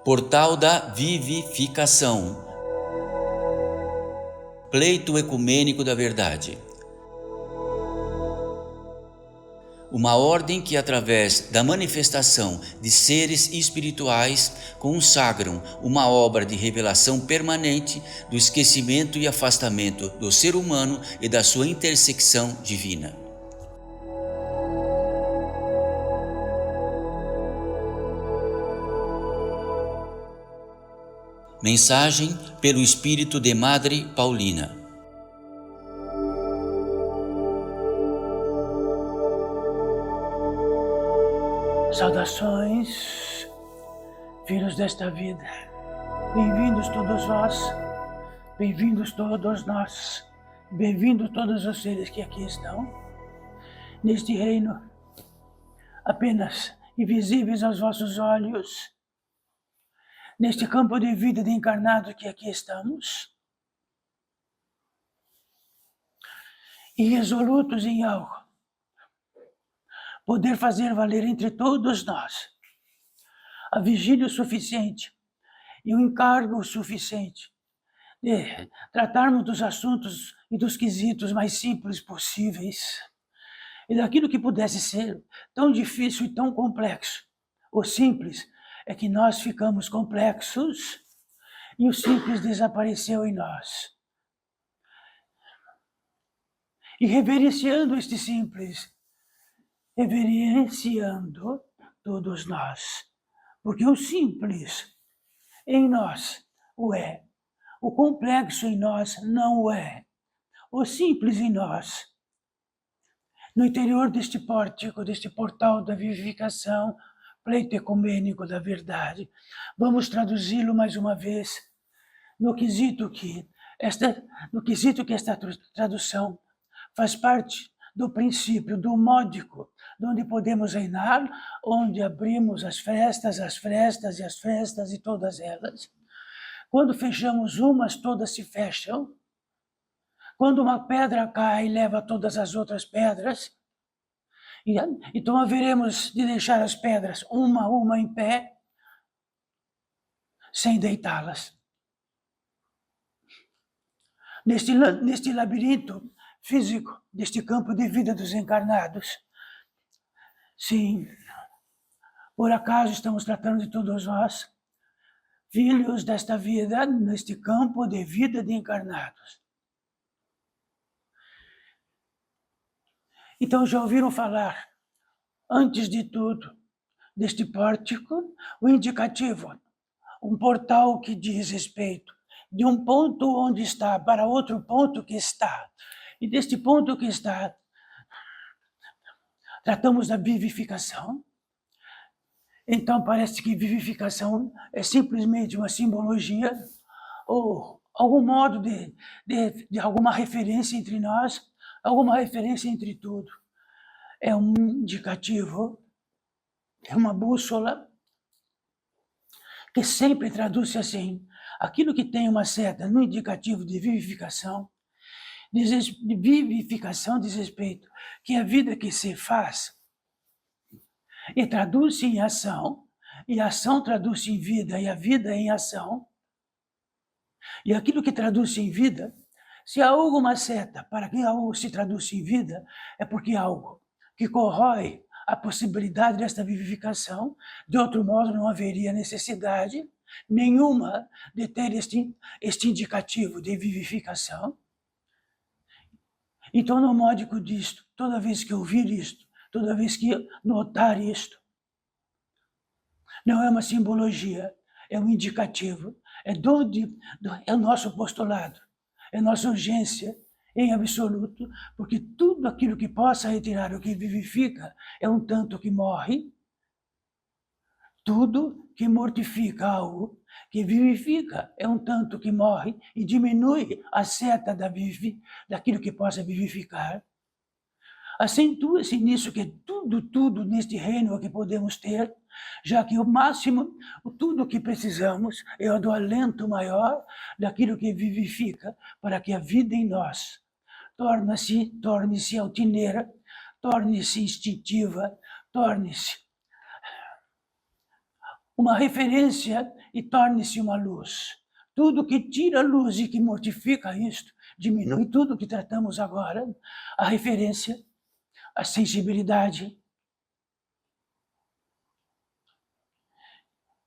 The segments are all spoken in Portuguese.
Portal da Vivificação. Pleito ecumênico da verdade. Uma ordem que, através da manifestação de seres espirituais, consagram uma obra de revelação permanente do esquecimento e afastamento do ser humano e da sua intersecção divina. Mensagem pelo Espírito de Madre Paulina. Saudações, filhos desta vida. Bem-vindos todos vós, bem-vindos todos nós, bem-vindos todos os seres que aqui estão, neste reino apenas invisíveis aos vossos olhos, neste campo de vida de encarnado que aqui estamos, irresolutos em algo, poder fazer valer entre todos nós a vigília suficiente e o encargo suficiente de tratarmos dos assuntos e dos quesitos mais simples possíveis e daquilo que pudesse ser tão difícil e tão complexo. O simples é que nós ficamos complexos e o simples desapareceu em nós. E reverenciando este simples, reverenciando todos nós, porque o simples em nós o é, o complexo em nós não o é, o simples em nós. No interior deste pórtico, deste portal da vivificação, pleito ecumênico da verdade, vamos traduzi-lo mais uma vez no quesito que esta tradução faz parte do princípio, do módico, onde podemos reinar, onde abrimos as frestas e as frestas e todas elas. Quando fechamos umas, todas se fecham. Quando uma pedra cai, leva todas as outras pedras. Então haveremos de deixar as pedras uma a uma em pé, sem deitá-las. Neste labirinto físico, deste campo de vida dos encarnados. Sim, por acaso estamos tratando de todos nós, filhos desta vida, neste campo de vida de encarnados. Então já ouviram falar, antes de tudo, deste pórtico, o indicativo, um portal que diz respeito de um ponto onde está para outro ponto que está. E deste ponto que está, tratamos da vivificação. Então parece que vivificação é simplesmente uma simbologia ou algum modo de alguma referência entre nós, alguma referência entre tudo. É um indicativo, é uma bússola que sempre traduz assim, aquilo que tem uma seta no indicativo de vivificação diz respeito, que a vida que se faz e traduz-se em ação, e a ação traduz-se em vida, e a vida em ação, e aquilo que traduz-se em vida, se há alguma seta para que algo se traduz em vida, é porque algo que corrói a possibilidade desta vivificação, de outro modo não haveria necessidade nenhuma de ter este indicativo de vivificação. Então, no módico disto, toda vez que ouvir isto, toda vez que notar isto, não é uma simbologia, é um indicativo, é o nosso postulado, é nossa urgência em absoluto, porque tudo aquilo que possa retirar o que vivifica é um tanto que morre, tudo que mortifica algo que vivifica é um tanto que morre e diminui a seta daquilo que possa vivificar. Acentua-se nisso que tudo neste reino que podemos ter, já que o máximo, tudo o que precisamos é o do alento maior daquilo que vivifica, para que a vida em nós torne-se altineira, torne-se instintiva, torne-se uma referência e torne-se uma luz. Tudo que tira a luz e que mortifica isto, diminui tudo que tratamos agora, a referência, a sensibilidade.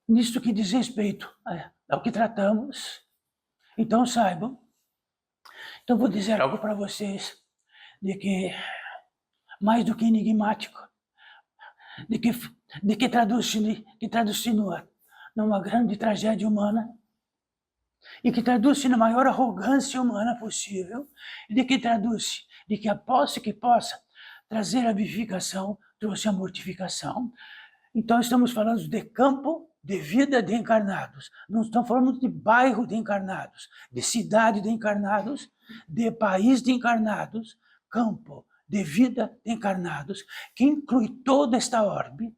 Nisto que diz respeito ao que tratamos, então saibam. Então vou dizer algo para vocês, de que mais do que enigmático, de que traduz-se numa grande tragédia humana, e que traduz-se na maior arrogância humana possível, e de que traduz-se de que a posse que possa trazer a vivificação trouxe a mortificação. Então estamos falando de campo de vida de encarnados, não estamos falando de bairro de encarnados, de cidade de encarnados, de país de encarnados, campo de vida de encarnados, que inclui toda esta orbe.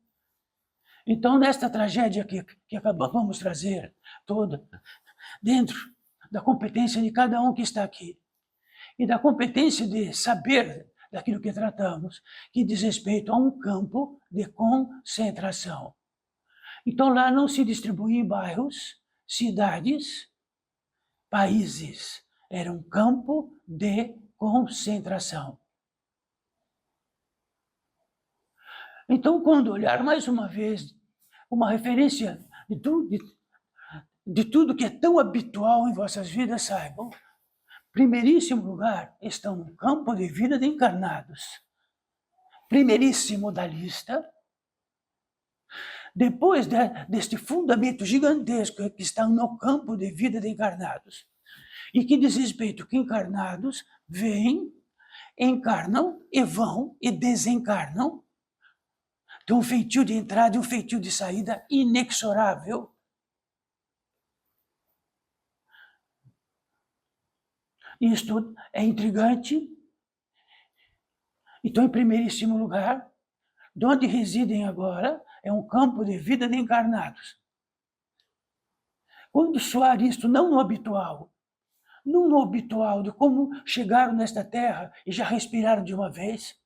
Então, nesta tragédia que acabamos de trazer, toda, dentro da competência de cada um que está aqui, e da competência de saber daquilo que tratamos, que diz respeito a um campo de concentração. Então, lá não se distribui em bairros, cidades, países. Era um campo de concentração. Então, quando olhar mais uma vez uma referência de tudo que é tão habitual em vossas vidas, saibam, primeiríssimo lugar, estão no campo de vida de encarnados. Primeiríssimo da lista. Depois deste fundamento gigantesco que está no campo de vida de encarnados, e que diz respeito que encarnados vêm, encarnam e vão e desencarnam, tem um feitio de entrada e um feitio de saída inexorável. Isto é intrigante. Então, em primeiríssimo lugar, de onde residem agora, é um campo de vida de encarnados. Quando soar isto, não no habitual de como chegaram nesta terra e já respiraram de uma vez,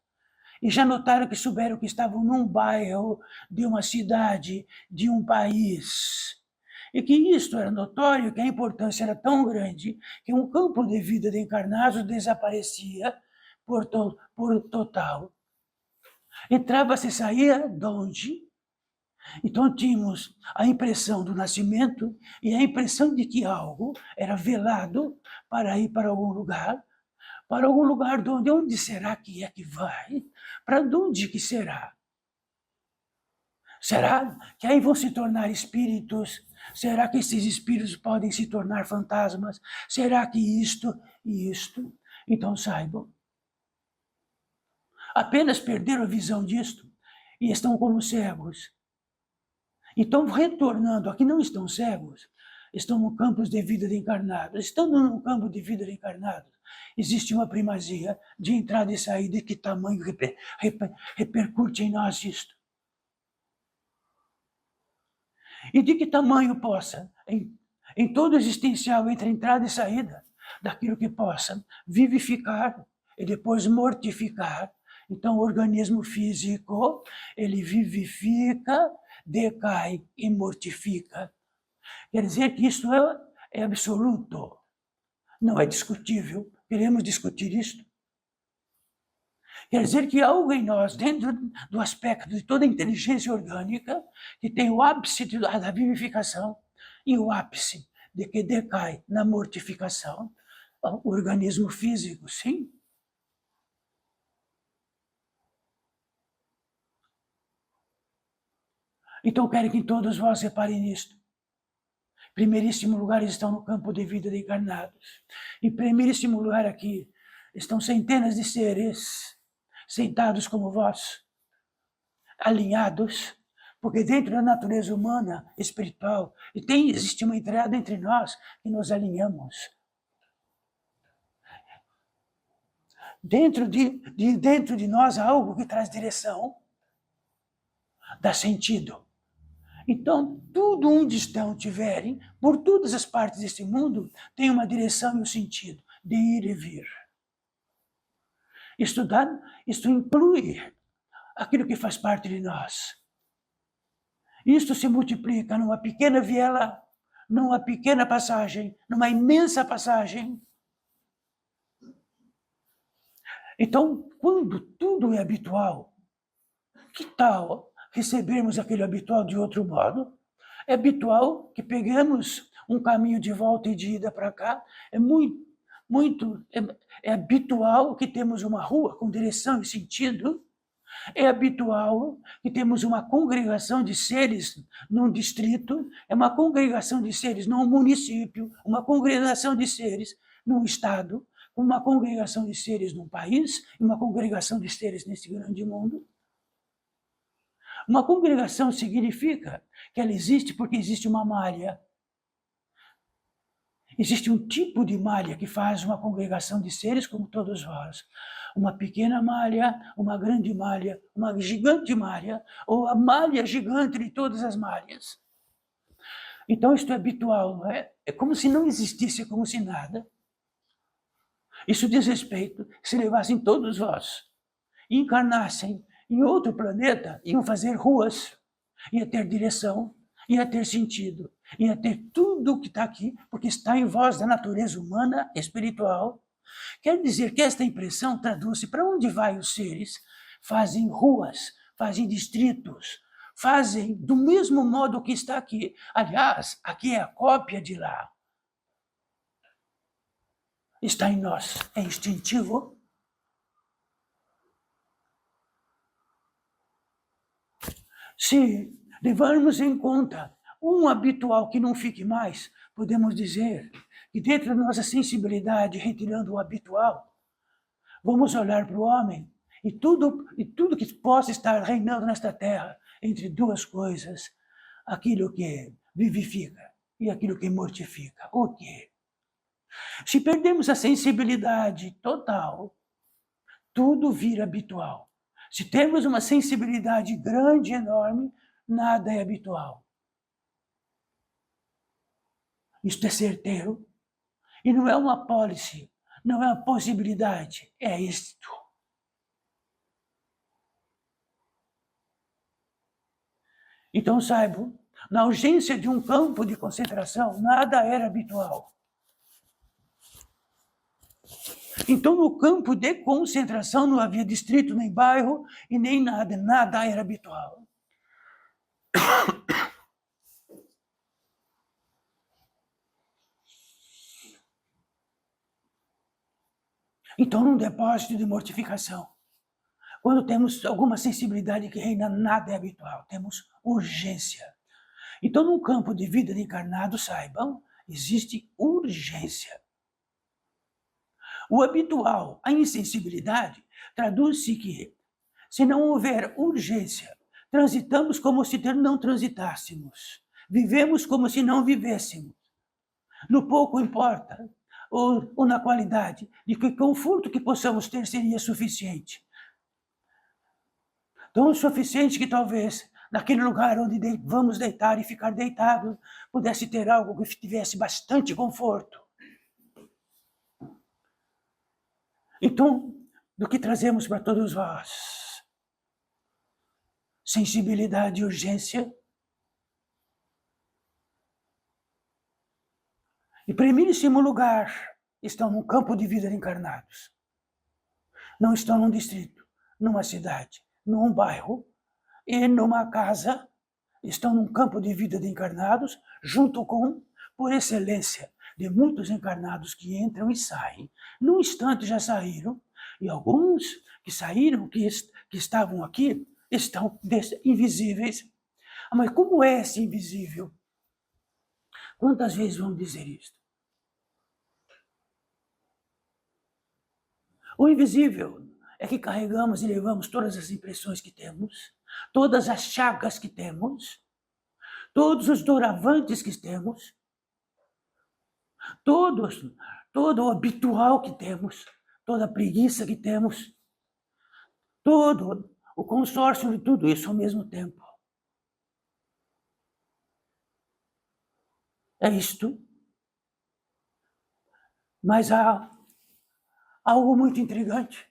e já notaram que souberam que estavam num bairro de uma cidade, de um país, e que isto era notório, que a importância era tão grande, que um campo de vida de encarnados desaparecia por total. Entrava-se e saía de onde? Então tínhamos a impressão do nascimento e a impressão de que algo era velado para ir para algum lugar de onde será que é que vai? Para onde que será? Será que aí vão se tornar espíritos? Será que esses espíritos podem se tornar fantasmas? Será que isto e isto? Então saibam, apenas perderam a visão disto e estão como cegos. Então, retornando, aqui não estão cegos, estão no campo de vida de encarnados. Estando no campo de vida de encarnados, existe uma primazia de entrada e saída. De que tamanho repercute em nós isto? E de que tamanho possa, em todo existencial, entre entrada e saída, daquilo que possa vivificar e depois mortificar. Então, o organismo físico, ele vivifica, decai e mortifica. Quer dizer que isso é absoluto, não é discutível. Queremos discutir isto? Quer dizer que algo em nós, dentro do aspecto de toda a inteligência orgânica, que tem o ápice da vivificação e o ápice de que decai na mortificação, o organismo físico, sim. Então, quero que todos vós reparem nisto. Em primeiríssimo lugar, estão no campo de vida de encarnados. Em primeiríssimo lugar aqui, estão centenas de seres sentados como vós, alinhados, porque dentro da natureza humana, espiritual, existe uma entrada entre nós que nos alinhamos. Dentro de nós há algo que traz direção, dá sentido. Então, tudo onde estiverem, por todas as partes deste mundo, tem uma direção e um sentido de ir e vir. Isto inclui aquilo que faz parte de nós. Isto se multiplica numa pequena viela, numa pequena passagem, numa imensa passagem. Então, quando tudo é habitual, que tal recebermos aquele habitual de outro modo? É habitual que peguemos um caminho de volta e de ida para cá. É habitual que temos uma rua com direção e sentido. É habitual que temos uma congregação de seres num distrito, é uma congregação de seres num município, uma congregação de seres num estado, uma congregação de seres num país e uma congregação de seres nesse grande mundo. Uma congregação significa que ela existe porque existe uma malha. Existe um tipo de malha que faz uma congregação de seres como todos vós. Uma pequena malha, uma grande malha, uma gigante malha, ou a malha gigante de todas as malhas. Então isto é habitual, não é? É como se não existisse, é como se nada. Isso diz respeito, se levassem todos vós e encarnassem em outro planeta, iam fazer ruas, ia ter direção, ia ter sentido, ia ter tudo o que está aqui, porque está em vós da natureza humana, espiritual. Quer dizer que esta impressão traduz-se para onde vai os seres, fazem ruas, fazem distritos, fazem do mesmo modo que está aqui. Aliás, aqui é a cópia de lá. Está em nós, é instintivo. Se levarmos em conta um habitual que não fique mais, podemos dizer que dentro da nossa sensibilidade, retirando o habitual, vamos olhar para o homem e tudo que possa estar reinando nesta terra, entre duas coisas, aquilo que vivifica e aquilo que mortifica. O quê? Se perdemos a sensibilidade total, tudo vira habitual. Se temos uma sensibilidade grande, enorme, nada é habitual. Isto é certeiro. E não é uma pólice, não é uma possibilidade, é isto. Então saibam, na ausência de um campo de concentração, nada era habitual. Então, no campo de concentração não havia distrito, nem bairro e nem nada, nada era habitual. Então, num depósito de mortificação, quando temos alguma sensibilidade que reina, nada é habitual, temos urgência. Então, num campo de vida de encarnado, saibam, existe urgência. O habitual, a insensibilidade, traduz-se que, se não houver urgência, transitamos como se não transitássemos. Vivemos como se não vivêssemos. No pouco importa, ou na qualidade, de que conforto que possamos ter seria suficiente. Tão suficiente que talvez, naquele lugar onde vamos deitar e ficar deitado, pudesse ter algo que tivesse bastante conforto. Então, do que trazemos para todos vós? Sensibilidade e urgência. Em primeiríssimo lugar, estão num campo de vida de encarnados. Não estão num distrito, numa cidade, num bairro e numa casa. Estão num campo de vida de encarnados, junto com, por excelência, de muitos encarnados que entram e saem. Num instante já saíram, e alguns que saíram, que estavam aqui, estão invisíveis. Mas como é esse invisível? Quantas vezes vamos dizer isto? O invisível é que carregamos e levamos todas as impressões que temos, todas as chagas que temos, todos os doravantes que temos, todo o habitual que temos, toda a preguiça que temos, todo o consórcio de tudo isso ao mesmo tempo. É isto. Mas há algo muito intrigante.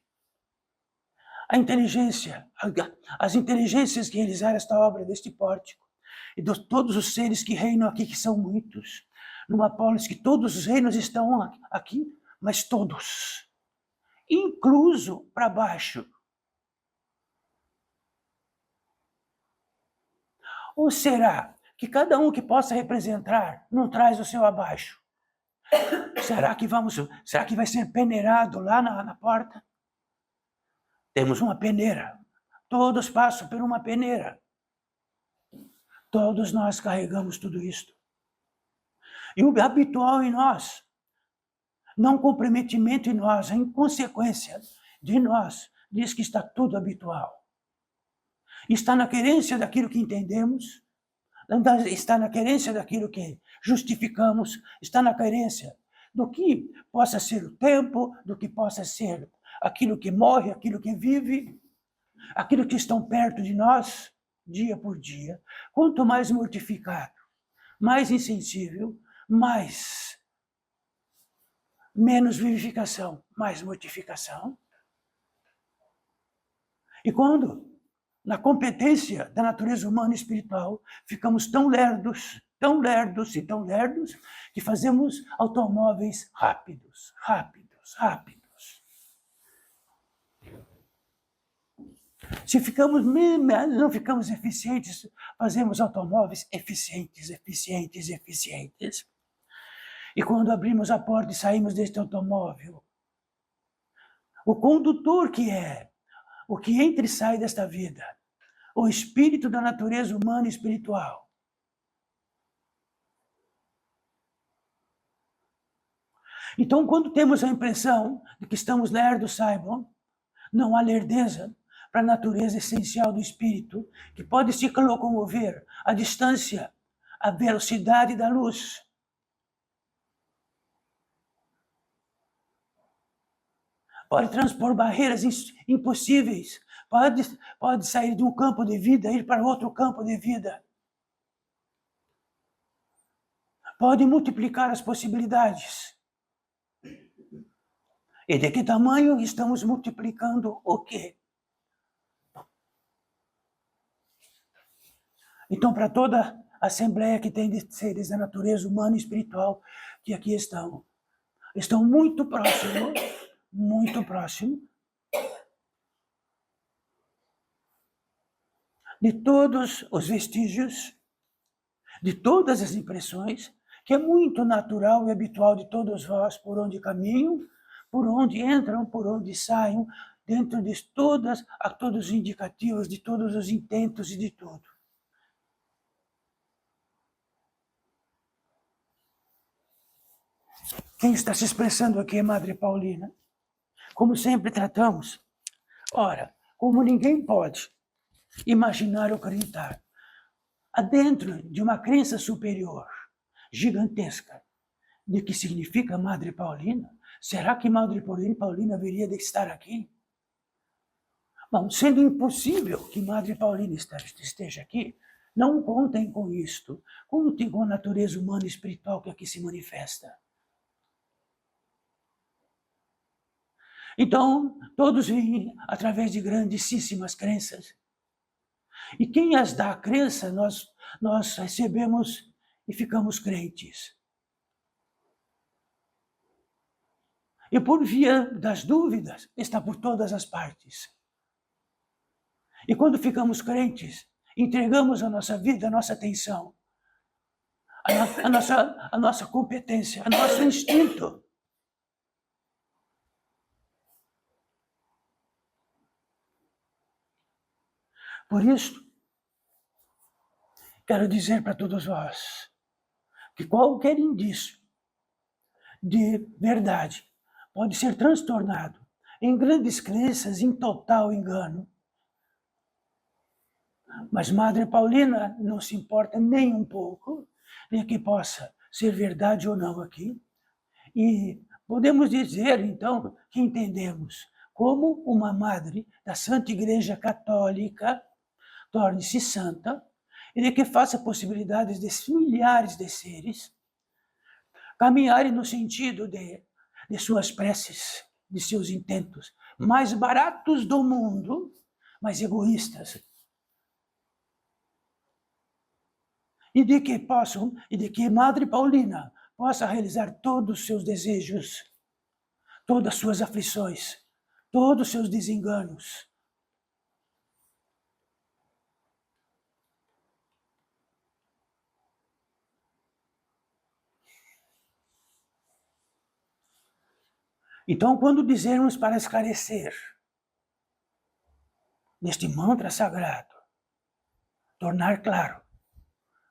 A inteligência, as inteligências que realizaram esta obra deste pórtico, e de todos os seres que reinam aqui, que são muitos, numa polis que todos os reinos estão aqui, mas todos, incluso para baixo. Ou será que cada um que possa representar não traz o seu abaixo? Será que vai ser peneirado lá na porta? Temos uma peneira. Todos passam por uma peneira. Todos nós carregamos tudo isto. E o habitual em nós, não comprometimento em nós, a inconsequência de nós, diz que está tudo habitual. Está na querência daquilo que entendemos, está na querência daquilo que justificamos, está na querência do que possa ser o tempo, do que possa ser aquilo que morre, aquilo que vive, aquilo que estão perto de nós, dia por dia. Quanto mais mortificado, mais insensível, menos vivificação, mais mortificação. E quando, na competência da natureza humana e espiritual, ficamos tão lerdos, que fazemos automóveis rápidos. Se não ficamos eficientes, fazemos automóveis eficientes. E quando abrimos a porta e saímos deste automóvel, o condutor que é, o que entra e sai desta vida, o espírito da natureza humana e espiritual. Então, quando temos a impressão de que estamos lerdos, saibam, não há lerdeza para a natureza essencial do espírito, que pode se locomover à distância, à velocidade da luz. Pode transpor barreiras impossíveis, pode sair de um campo de vida e ir para outro campo de vida. Pode multiplicar as possibilidades. E de que tamanho estamos multiplicando o quê? Então, para toda a assembleia que tem de seres da natureza humana e espiritual que aqui estão muito próximo de todos os vestígios, de todas as impressões, que é muito natural e habitual de todos vós, por onde caminham, por onde entram, por onde saem, dentro de todos os indicativos, de todos os intentos e de tudo. Quem está se expressando aqui é Madre Paulina. Como sempre tratamos. Ora, como ninguém pode imaginar ou acreditar, adentro de uma crença superior, gigantesca, de que significa Madre Paulina, será que Madre Paulina haveria de estar aqui? Bom, sendo impossível que Madre Paulina esteja aqui, não contem com isto. Contem com a natureza humana e espiritual que aqui se manifesta. Então, todos vêm através de grandíssimas crenças. E quem as dá a crença, nós recebemos e ficamos crentes. E por via das dúvidas, está por todas as partes. E quando ficamos crentes, entregamos a nossa vida, a nossa atenção, a nossa competência, o nosso instinto. Por isso, quero dizer para todos vós que qualquer indício de verdade pode ser transtornado em grandes crenças, em total engano. Mas Madre Paulina não se importa nem um pouco de que possa ser verdade ou não aqui. E podemos dizer, então, que entendemos como uma madre da Santa Igreja Católica torne-se santa e de que faça possibilidades de milhares de seres caminharem no sentido de suas preces, de seus intentos mais baratos do mundo, mas egoístas. e de que Madre Paulina possa realizar todos os seus desejos, todas as suas aflições, todos os seus desenganos. Então, quando dizermos para esclarecer neste mantra sagrado, tornar claro,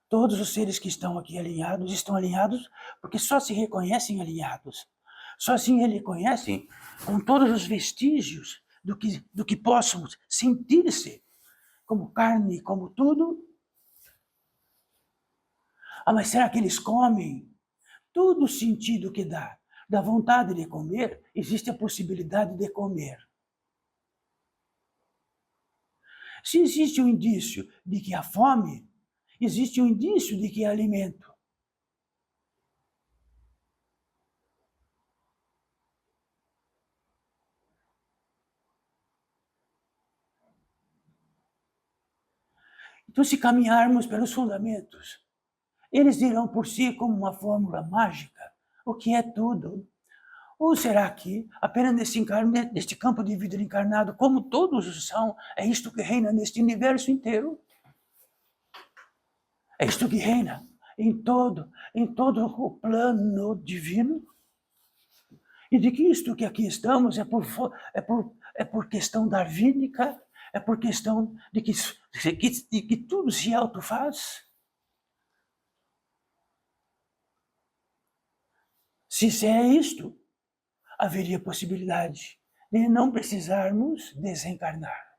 todos os seres que estão aqui alinhados estão alinhados porque só se reconhecem alinhados. Só assim eles reconhecem com todos os vestígios do que possam sentir-se como carne, como tudo. Ah, mas será que eles comem? Todo o sentido que dá, da vontade de comer, existe a possibilidade de comer. Se existe um indício de que há fome, existe um indício de que há alimento. Então, se caminharmos pelos fundamentos, eles dirão por si como uma fórmula mágica o que é tudo. Ou será que apenas neste campo de vida encarnado, como todos são, é isto que reina neste universo inteiro? É isto que reina em todo o plano divino? E de que isto que aqui estamos é por questão darwínica, é por questão de que tudo se autofaz? Se é isto, haveria possibilidade de não precisarmos desencarnar.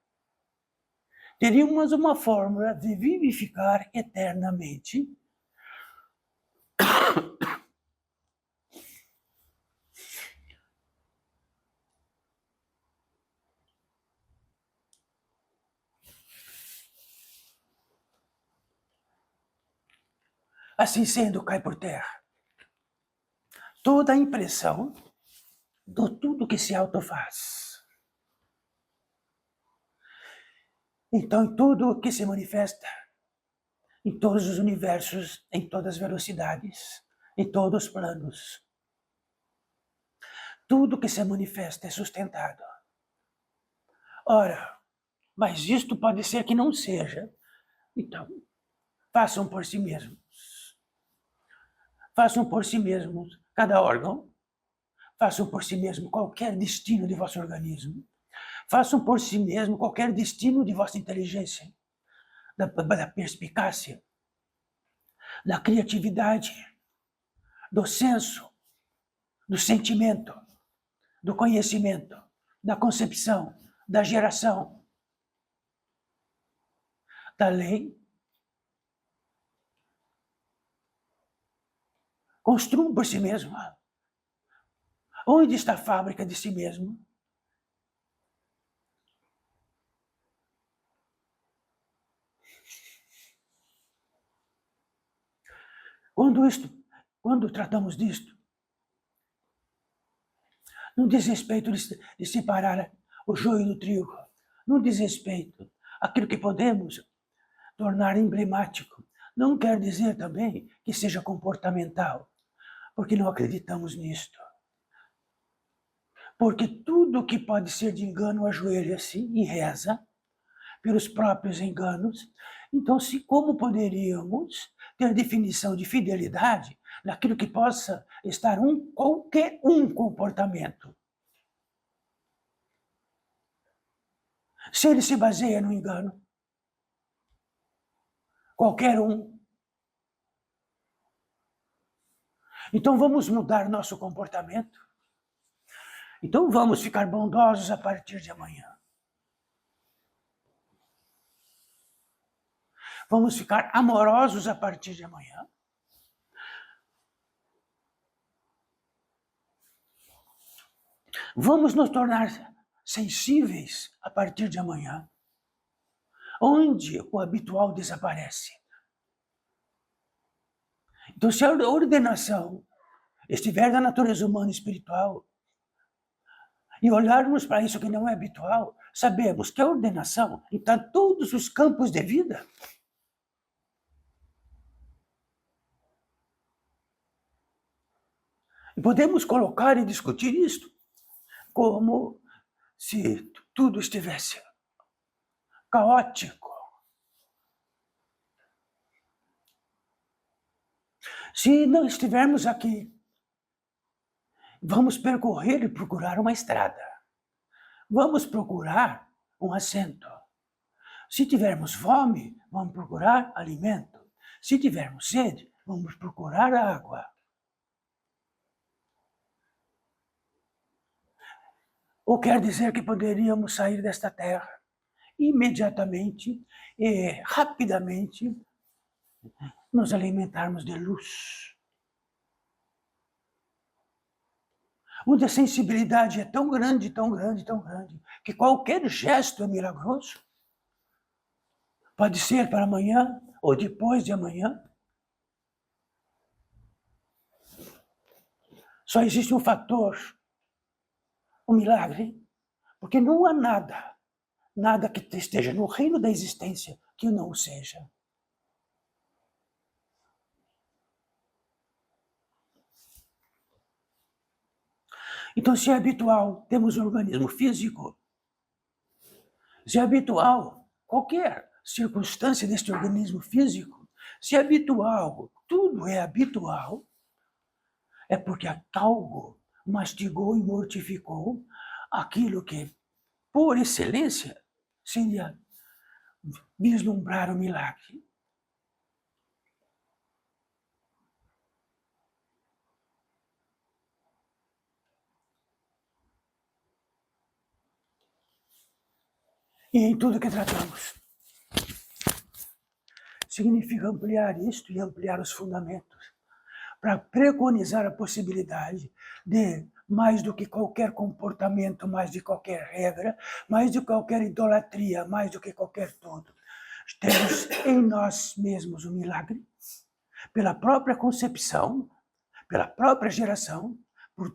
Teríamos uma fórmula de vivificar eternamente. Assim sendo, cai por terra toda a impressão de tudo que se autofaz. Então, tudo que se manifesta em todos os universos, em todas as velocidades, em todos os planos. Tudo que se manifesta é sustentado. Ora, mas isto pode ser que não seja. Então, façam por si mesmos. Façam por si mesmos cada órgão. Façam por si mesmo qualquer destino de vosso organismo. Façam por si mesmo qualquer destino de vossa inteligência, da perspicácia, da criatividade, do senso, do sentimento, do conhecimento, da concepção, da geração, da lei. Construam por si mesmo. Onde está a fábrica de si mesmo? Quando tratamos disto, não diz respeito de separar o joio do trigo, não diz respeito àquilo que podemos tornar emblemático. Não quer dizer também que seja comportamental, porque não acreditamos nisto. Porque tudo que pode ser de engano ajoelha-se e reza pelos próprios enganos. Então, como poderíamos ter definição de fidelidade naquilo que possa estar qualquer comportamento? Se ele se baseia no engano, qualquer um. Então vamos mudar nosso comportamento. Então vamos ficar bondosos a partir de amanhã. Vamos ficar amorosos a partir de amanhã. Vamos nos tornar sensíveis a partir de amanhã, onde o habitual desaparece. Então, se a ordenação estiver na natureza humana e espiritual, e olharmos para isso que não é habitual, sabemos que a ordenação está em todos os campos de vida. E podemos colocar e discutir isto como se tudo estivesse caótico. Se não estivermos aqui, vamos percorrer e procurar uma estrada. Vamos procurar um assento. Se tivermos fome, vamos procurar alimento. Se tivermos sede, vamos procurar água. Ou quer dizer que poderíamos sair desta terra imediatamente e rapidamente nos alimentarmos de luz. Onde a sensibilidade é tão grande, tão grande, tão grande, que qualquer gesto é milagroso. Pode ser para amanhã ou depois de amanhã. Só existe um fator, um milagre, porque não há nada que esteja no reino da existência que não o seja. Então, se é habitual, temos um organismo físico, se é habitual, qualquer circunstância deste organismo físico, se é habitual, tudo é habitual, é porque algo mastigou e mortificou aquilo que, por excelência, seria vislumbrar o milagre. E em tudo que tratamos. Significa ampliar isto e ampliar os fundamentos, para preconizar a possibilidade de, mais do que qualquer comportamento, mais de qualquer regra, mais de qualquer idolatria, mais do que qualquer tudo, temos em nós mesmos o milagre, pela própria concepção, pela própria geração,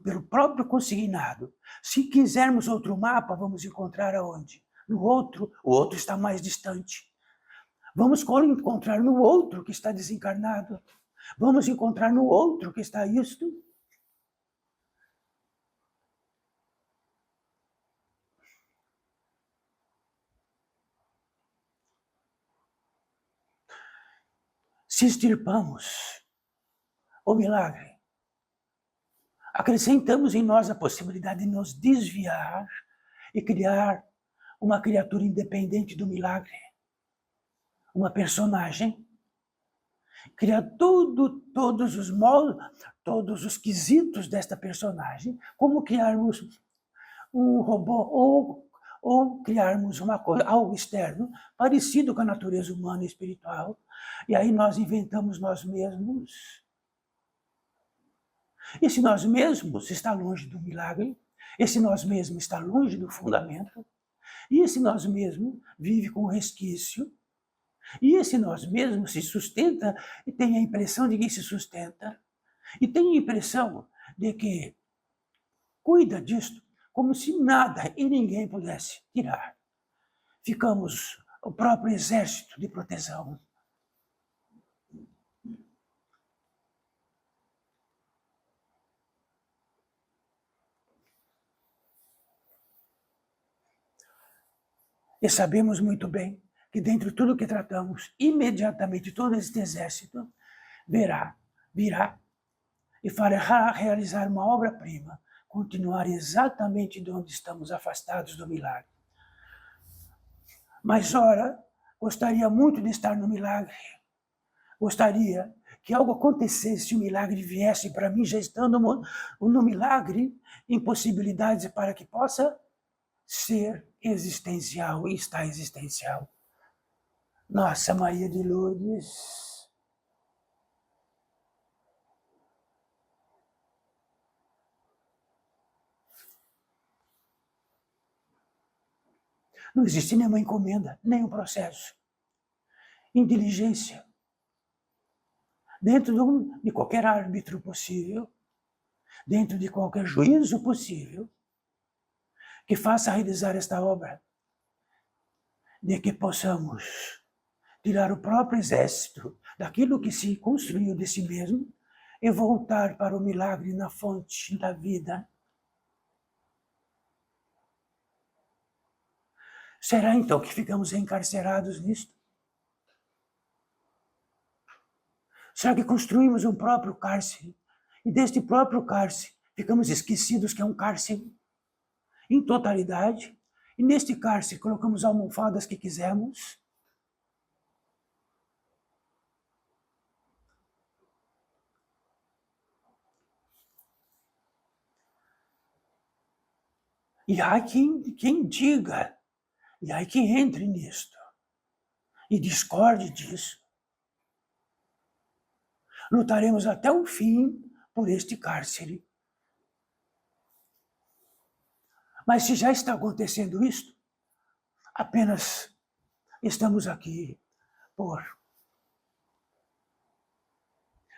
pelo próprio consignado. Se quisermos outro mapa, vamos encontrar aonde? No outro, o outro está mais distante. Vamos encontrar no outro que está desencarnado. Vamos encontrar no outro que está isto. Se extirpamos o milagre, acrescentamos em nós a possibilidade de nos desviar e criar uma criatura independente do milagre. Uma personagem, criar todos os moldes, todos os quesitos desta personagem, como criarmos um robô ou criarmos uma coisa, algo externo, parecido com a natureza humana e espiritual, e aí nós inventamos nós mesmos. Esse nós mesmos está longe do milagre, esse nós mesmos está longe do fundamento, e esse nós mesmos vive com resquício, e esse nós mesmos se sustenta e tem a impressão de que se sustenta, e tem a impressão de que cuida disto como se nada e ninguém pudesse tirar. Ficamos o próprio exército de proteção. E sabemos muito bem que dentro de tudo que tratamos, imediatamente todo este exército virá e fará realizar uma obra-prima, continuar exatamente de onde estamos afastados do milagre. Mas, ora, gostaria muito de estar no milagre. Gostaria que algo acontecesse, o milagre viesse para mim, já estando no milagre, impossibilidades para que possa ser existencial e está existencial. Nossa Maria de Lourdes. Não existe nenhuma encomenda, nenhum processo. Inteligência. Dentro de qualquer árbitro possível, dentro de qualquer juízo possível, que faça realizar esta obra, de que possamos tirar o próprio exército daquilo que se construiu de si mesmo e voltar para o milagre na fonte da vida. Será então que ficamos encarcerados nisto? Será que construímos um próprio cárcere? E deste próprio cárcere ficamos esquecidos que é um cárcere em totalidade? E neste cárcere colocamos almofadas que quisermos? E há quem diga, e há quem entre nisto e discorde disso. Lutaremos até o fim por este cárcere. Mas se já está acontecendo isto, apenas estamos aqui por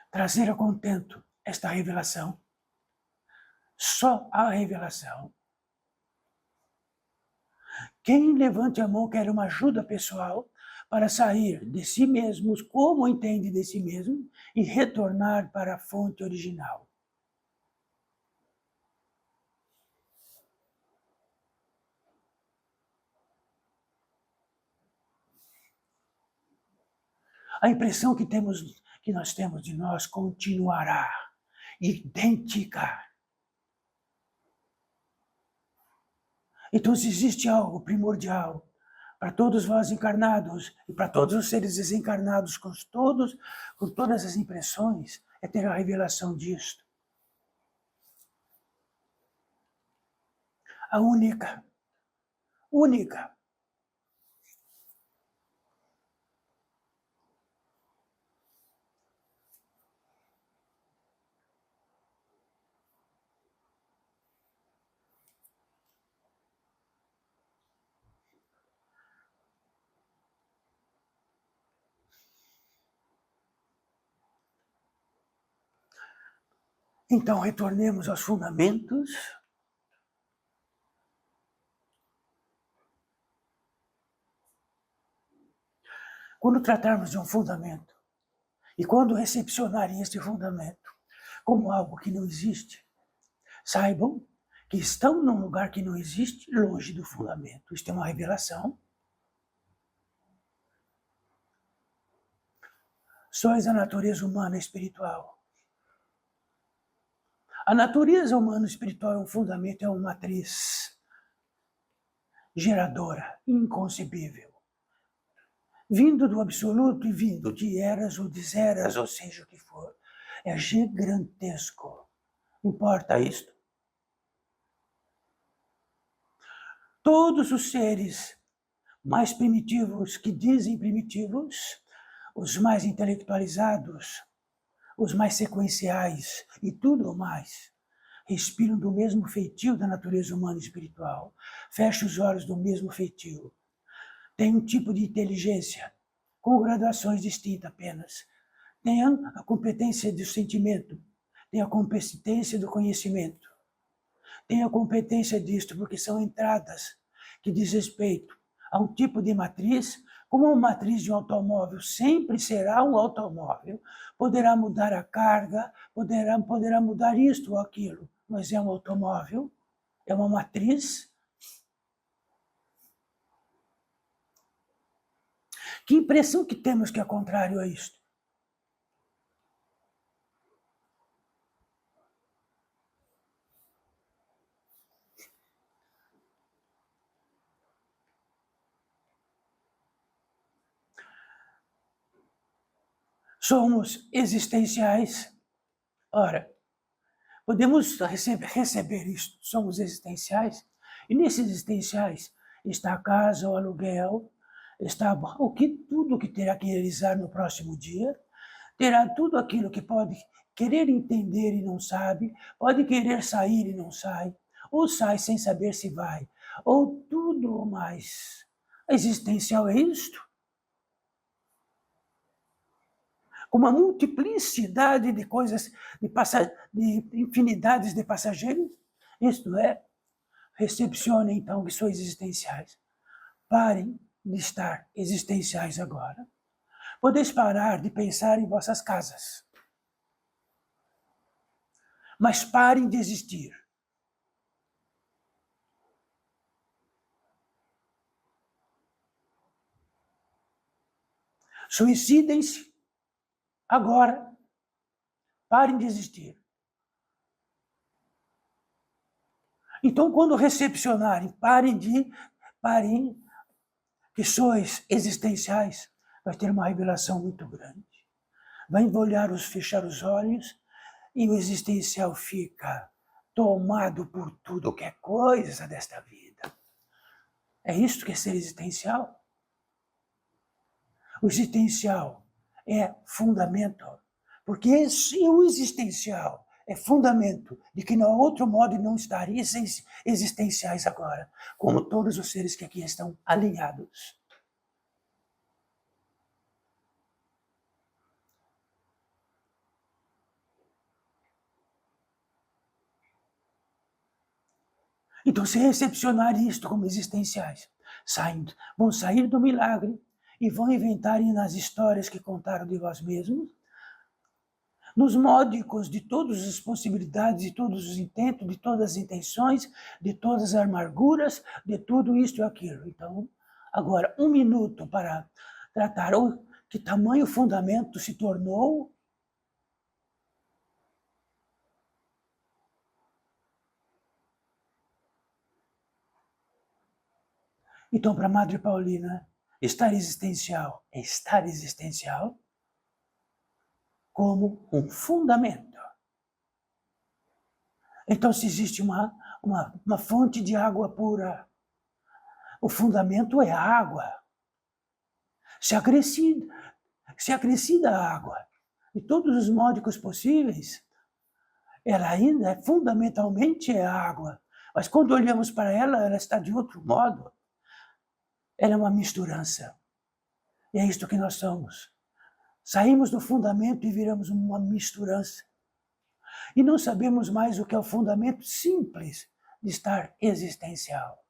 trazer a contento esta revelação. Só a revelação. Quem levante a mão quer uma ajuda pessoal para sair de si mesmos, como entende de si mesmo, e retornar para a fonte original. A impressão que nós temos de nós continuará idêntica. Então, se existe algo primordial para todos vós encarnados e para todos os seres desencarnados, com todas as impressões, é ter a revelação disto. A única. Então, retornemos aos fundamentos. Quando tratarmos de um fundamento, e quando recepcionarem este fundamento como algo que não existe, saibam que estão num lugar que não existe, longe do fundamento. Isto é uma revelação. Sois a natureza humana espiritual. A natureza humana espiritual é um fundamento, é uma matriz geradora, inconcebível. Vindo do absoluto e vindo de eras ou de zeras, ou seja o que for. É gigantesco. Importa isto? Todos os seres mais primitivos, que dizem primitivos, os mais intelectualizados, os mais sequenciais e tudo mais, respiram do mesmo feitio da natureza humana e espiritual, fecham os olhos do mesmo feitio. Tem um tipo de inteligência, com graduações distintas apenas. Tem a competência do sentimento, tem a competência do conhecimento, tem a competência disto, porque são entradas que diz respeito a um tipo de matriz, como uma matriz de um automóvel sempre será um automóvel, poderá mudar a carga, poderá mudar isto ou aquilo, mas é um automóvel, é uma matriz. Que impressão que temos que é contrário a isto? Somos existenciais. Ora, podemos receber isto, somos existenciais, e nesses existenciais está a casa, o aluguel, está tudo que terá que realizar no próximo dia, terá tudo aquilo que pode querer entender e não sabe, pode querer sair e não sai, ou sai sem saber se vai, ou tudo mais. Existencial é isto. Uma multiplicidade de coisas, de infinidades de passageiros, isto é, recepcionem então que sois existenciais. Parem de estar existenciais agora. Podeis parar de pensar em vossas casas. Mas parem de existir. Suicidem-se agora. Parem de existir. Então, quando recepcionarem, parem, que sois existenciais, vai ter uma revelação muito grande. Vai fechar os olhos e o existencial fica tomado por tudo que é coisa desta vida. É isso que é ser existencial. O existencial é fundamento, porque se o existencial é fundamento de que não há outro modo de não estarem existenciais agora, como todos os seres que aqui estão alinhados. Então, se recepcionarem isto como existenciais, vão sair do milagre e vão inventarem nas histórias que contaram de vós mesmos, nos módicos de todas as possibilidades, de todos os intentos, de todas as intenções, de todas as amarguras, de tudo isto e aquilo. Então, agora, 1 minuto para tratar que tamanho fundamento se tornou. Então, para a Madre Paulina, estar existencial é estar existencial como um fundamento. Então, se existe uma fonte de água pura, o fundamento é a água. Se acrescida a água de todos os módicos possíveis, ela ainda fundamentalmente é água. Mas quando olhamos para ela, ela está de outro modo. Ela é uma misturança. E é isto que nós somos. Saímos do fundamento e viramos uma misturança. E não sabemos mais o que é o fundamento simples de estar existencial.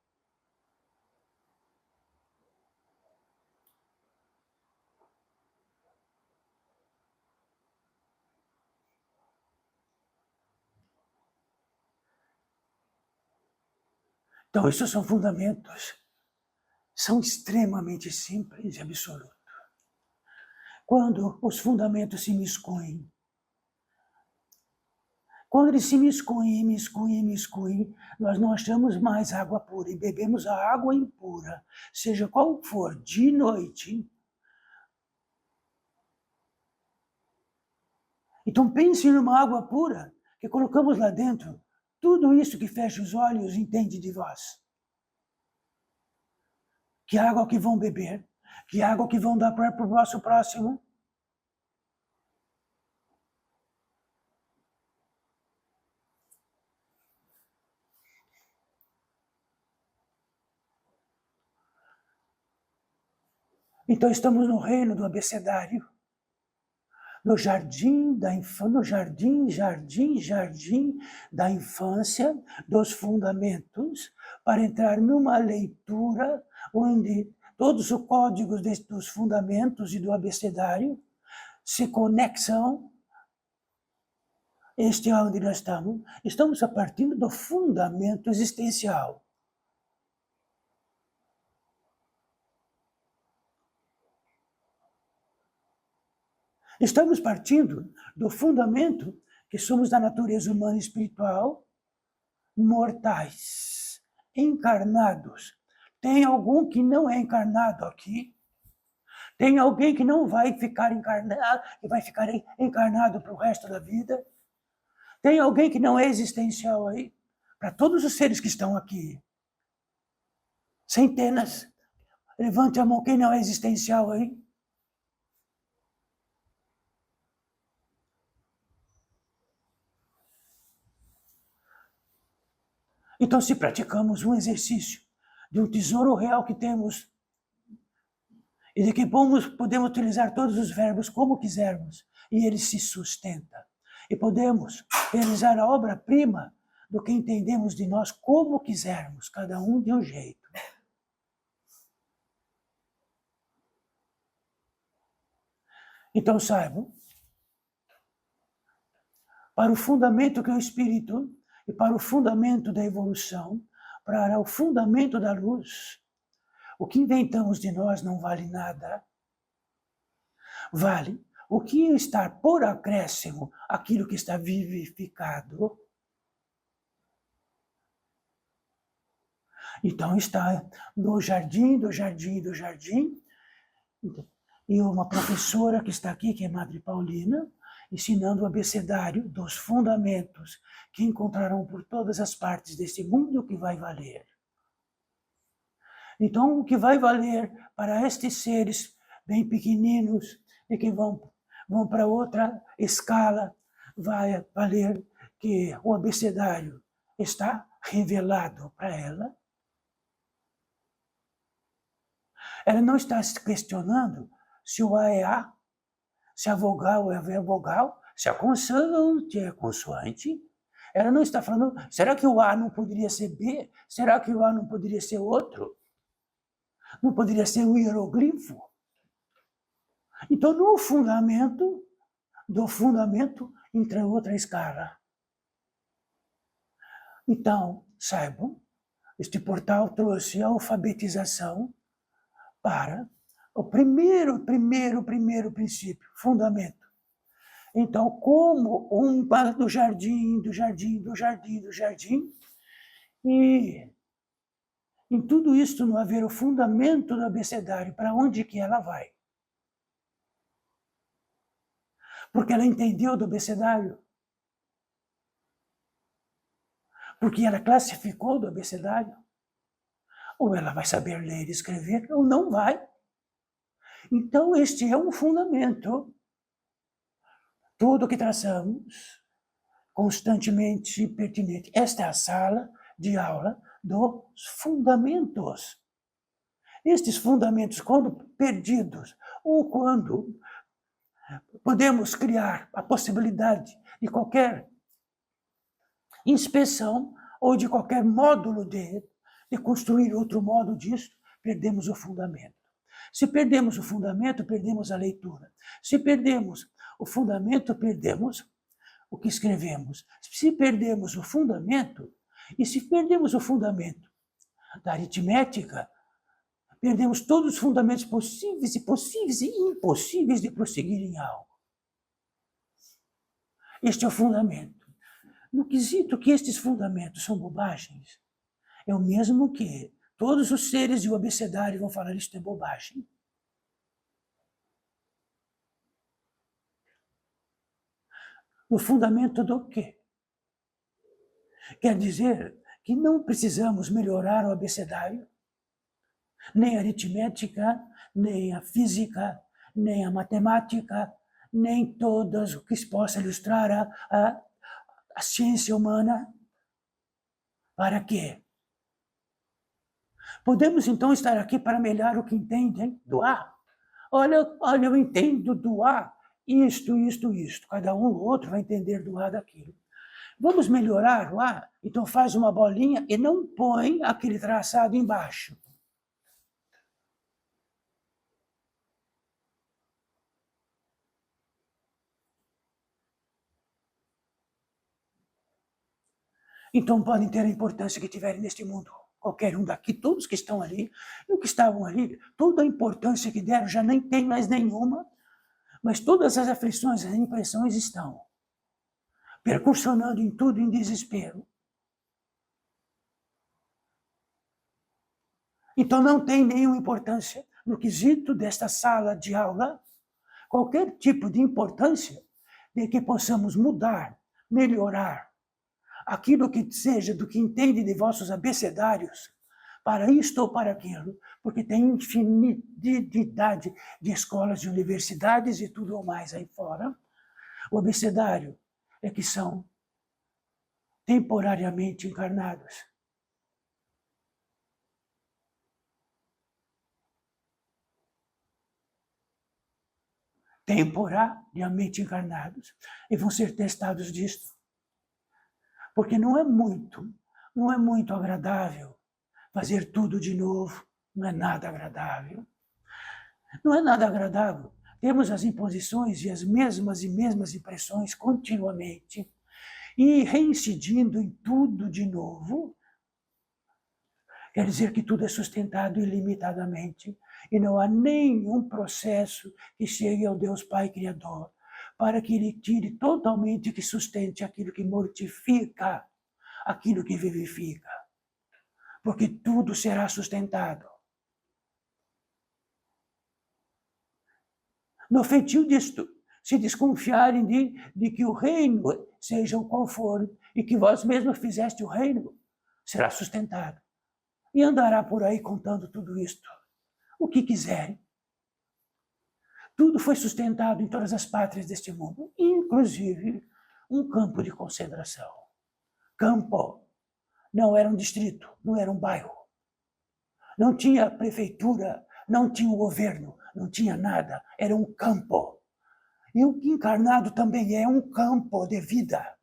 Então, esses são fundamentos. São extremamente simples e absolutos. Quando os fundamentos se miscuem, quando eles se miscuem, nós não achamos mais água pura e bebemos a água impura, seja qual for, de noite. Então pense numa água pura que colocamos lá dentro. Tudo isso que fecha os olhos entende de vós. Que água que vão beber, que água que vão dar para o vosso próximo. Então estamos no reino do abecedário, no jardim da infância, jardim da infância, dos fundamentos, para entrar numa leitura onde todos os códigos dos fundamentos e do abecedário se conexam. Este é onde nós estamos. Estamos a partir do fundamento existencial. Estamos partindo do fundamento que somos da natureza humana e espiritual, mortais, encarnados. Tem algum que não é encarnado aqui? Tem alguém que não vai ficar encarnado, que vai ficar encarnado para o resto da vida? Tem alguém que não é existencial aí? Para todos os seres que estão aqui. Centenas. Levante a mão quem não é existencial aí. Então, se praticamos um exercício de um tesouro real que temos e de que podemos utilizar todos os verbos como quisermos e ele se sustenta. E podemos realizar a obra-prima do que entendemos de nós como quisermos, cada um de um jeito. Então saibam, para o fundamento que é o Espírito e para o fundamento da evolução, para o fundamento da luz. O que inventamos de nós não vale nada. Vale o que está por acréscimo, aquilo que está vivificado. Então está no jardim, do jardim, do jardim, e uma professora que está aqui, que é Madre Paulina, ensinando o abecedário dos fundamentos que encontrarão por todas as partes desse mundo o que vai valer. Então, o que vai valer para estes seres bem pequeninos e que vão para outra escala, vai valer que o abecedário está revelado para ela. Ela não está se questionando se o A é A, se a vogal é a vogal, se a consoante é a consoante. Ela não está falando, será que o A não poderia ser B? Será que o A não poderia ser outro? Não poderia ser um hieroglifo? Então, no fundamento, do fundamento, entra outra escala. Então, saibam, este portal trouxe a alfabetização para o primeiro princípio, fundamento. Então, como um do jardim, do jardim, do jardim, do jardim, e em tudo isso não haver o fundamento do abecedário, para onde que ela vai? Porque ela entendeu do abecedário? Porque ela classificou do abecedário? Ou ela vai saber ler e escrever, ou não vai. Então, este é um fundamento. Tudo que traçamos, constantemente pertinente. Esta é a sala de aula dos fundamentos. Estes fundamentos, quando perdidos, ou quando podemos criar a possibilidade de qualquer inspeção ou de qualquer módulo de construir outro modo disso, perdemos o fundamento. Se perdemos o fundamento, perdemos a leitura. Se perdemos o fundamento, perdemos o que escrevemos. Se perdemos o fundamento, e se perdemos o fundamento da aritmética, perdemos todos os fundamentos possíveis e impossíveis de prosseguir em algo. Este é o fundamento. No quesito que estes fundamentos são bobagens, é o mesmo que todos os seres e o abecedário vão falar isto é bobagem. No fundamento do quê? Quer dizer que não precisamos melhorar o abecedário, nem a aritmética, nem a física, nem a matemática, nem todas o que possa ilustrar a ciência humana. Para quê? Podemos então estar aqui para melhorar o que entendem do A. Olha, eu entendo do A isto. Cada um ou outro vai entender do A daquilo. Vamos melhorar o A? Então faz uma bolinha e não põe aquele traçado embaixo. Então podem ter a importância que tiverem neste mundo. Qualquer um daqui, todos que estão ali, e os que estavam ali, toda a importância que deram já nem tem mais nenhuma, mas todas as aflições, as impressões estão percussionando em tudo em desespero. Então não tem nenhuma importância no quesito desta sala de aula, qualquer tipo de importância de que possamos mudar, melhorar aquilo que seja do que entende de vossos abecedários, para isto ou para aquilo, porque tem infinidade de escolas, de universidades e tudo o mais aí fora. O abecedário é que são temporariamente encarnados. Temporariamente encarnados e vão ser testados disto. Porque não é muito agradável fazer tudo de novo, não é nada agradável. Não é nada agradável. Temos as imposições e as mesmas impressões continuamente. e reincidindo em tudo de novo, quer dizer que tudo é sustentado ilimitadamente e não há nenhum processo que chegue ao Deus Pai Criador para que Ele tire totalmente, que sustente aquilo que mortifica, aquilo que vivifica. Porque tudo será sustentado. No feitio disto, se desconfiarem de que o reino, seja o qual for, e que vós mesmos fizeste o reino, será sustentado. E andará por aí contando tudo isto, o que quiserem. Tudo foi sustentado em todas as pátrias deste mundo, inclusive um campo de concentração. Campo não era um distrito, não era um bairro. Não tinha prefeitura, não tinha o governo, não tinha nada, era um campo. E o encarnado também é um campo de vida.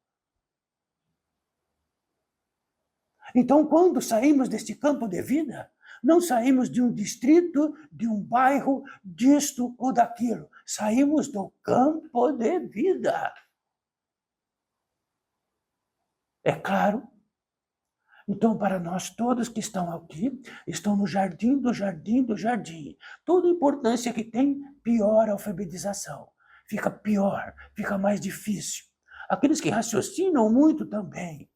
Então, quando saímos deste campo de vida, não saímos de um distrito, de um bairro, disto ou daquilo. Saímos do campo de vida. É claro. Então, para nós todos que estão aqui, estão no jardim do jardim do jardim. Toda a importância que tem, pior a alfabetização. Fica pior, fica mais difícil. Aqueles que raciocinam muito também.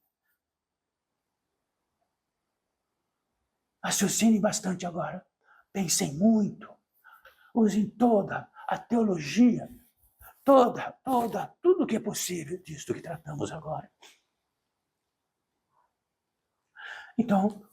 Raciocinem bastante agora. Pensem muito. Usem toda a teologia, tudo que é possível disso que tratamos agora. Então,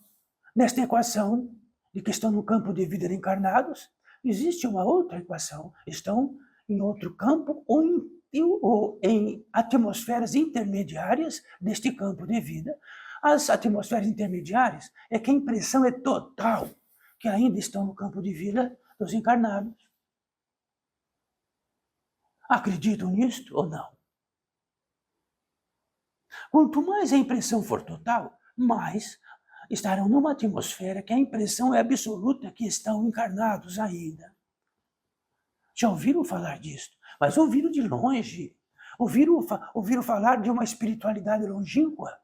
nesta equação de que estão no campo de vida de encarnados, existe uma outra equação. Estão em outro campo ou em atmosferas intermediárias deste campo de vida. As atmosferas intermediárias é que a impressão é total que ainda estão no campo de vida dos encarnados. Acreditam nisto ou não? Quanto mais a impressão for total, mais estarão numa atmosfera que a impressão é absoluta que estão encarnados ainda. Já ouviram falar disso? Mas ouviram de longe. Ouviram falar de uma espiritualidade longínqua.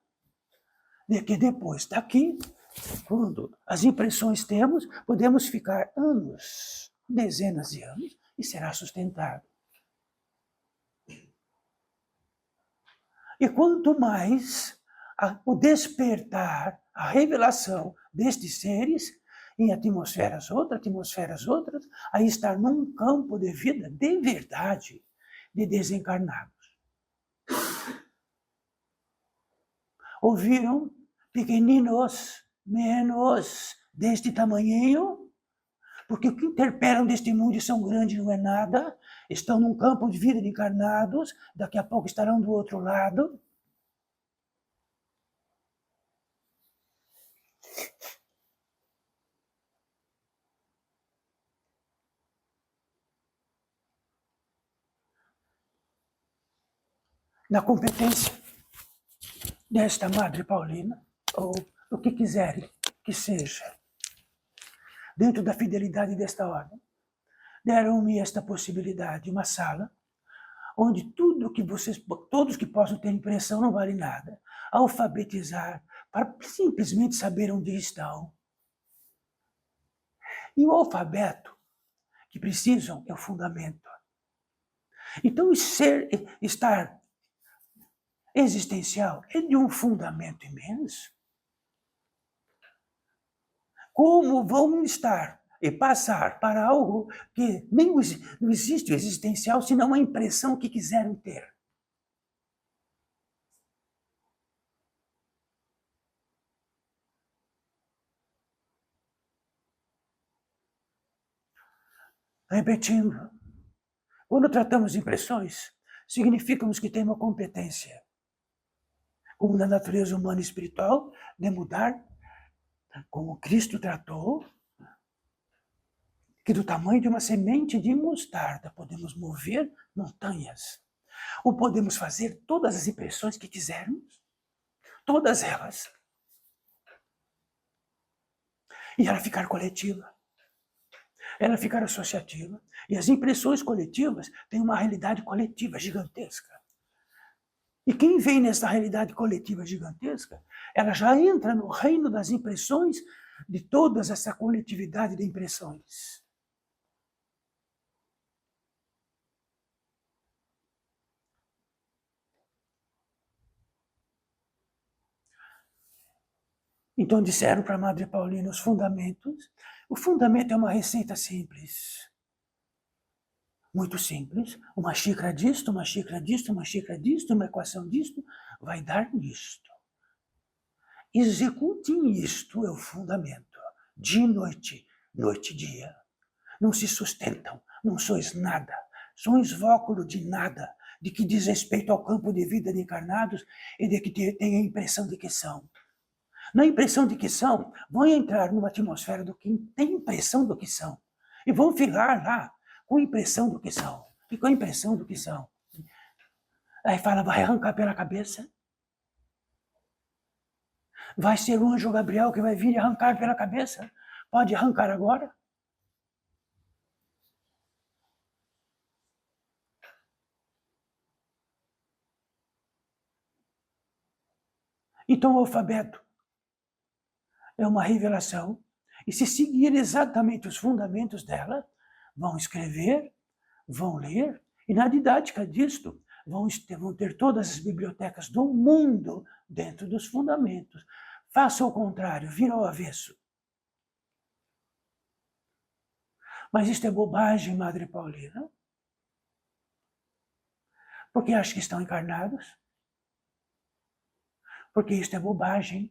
De que depois daqui, quando as impressões temos, podemos ficar anos, dezenas de anos, e será sustentado. E quanto mais o despertar, a revelação destes seres em atmosferas outras, a estar num campo de vida de verdade, de desencarnados. Ouviram? Pequeninos, menos, deste tamanhinho, porque o que interpelam deste mundo são grandes, não é nada, estão num campo de vida de encarnados, daqui a pouco estarão do outro lado. Na competência desta Madre Paulina, ou o que quiserem que seja, dentro da fidelidade desta ordem, deram-me esta possibilidade, uma sala, onde todos que possam ter impressão não vale nada, alfabetizar, para simplesmente saber onde estão. E o alfabeto que precisam é o fundamento. Então, estar existencial é de um fundamento imenso. Como vão estar e passar para algo que nem não existe o existencial, senão a impressão que quiseram ter? Repetindo, quando tratamos de impressões, significamos que tem uma competência, como na natureza humana e espiritual, de mudar, como Cristo tratou, que do tamanho de uma semente de mostarda podemos mover montanhas, ou podemos fazer todas as impressões que quisermos, todas elas, e ela ficar coletiva, ela ficar associativa. E as impressões coletivas têm uma realidade coletiva gigantesca. E quem vem nessa realidade coletiva gigantesca, ela já entra no reino das impressões de toda essa coletividade de impressões. Então disseram para a Madre Paulina os fundamentos. O fundamento é uma receita simples. Muito simples. Uma xícara disto, uma xícara disto, uma xícara disto, uma equação disto, vai dar nisto. Executem isto, é o fundamento. Dia e noite, noite e dia. Não se sustentam, não sois nada. Sois invóculo de nada, de que diz respeito ao campo de vida de encarnados e de que tem a impressão de que são. Na impressão de que são, vão entrar numa atmosfera do que tem impressão do que são. E vão ficar lá com a impressão do que são. E com a impressão do que são. Aí fala, vai arrancar pela cabeça? Vai ser o anjo Gabriel que vai vir e arrancar pela cabeça? Pode arrancar agora? Então o alfabeto é uma revelação, e se seguir exatamente os fundamentos dela, vão escrever, vão ler, e na didática disto, vão ter todas as bibliotecas do mundo dentro dos fundamentos. Faça o contrário, vira ao avesso. Mas isto é bobagem, Madre Paulina. Porque acho que estão encarnados. Porque isto é bobagem.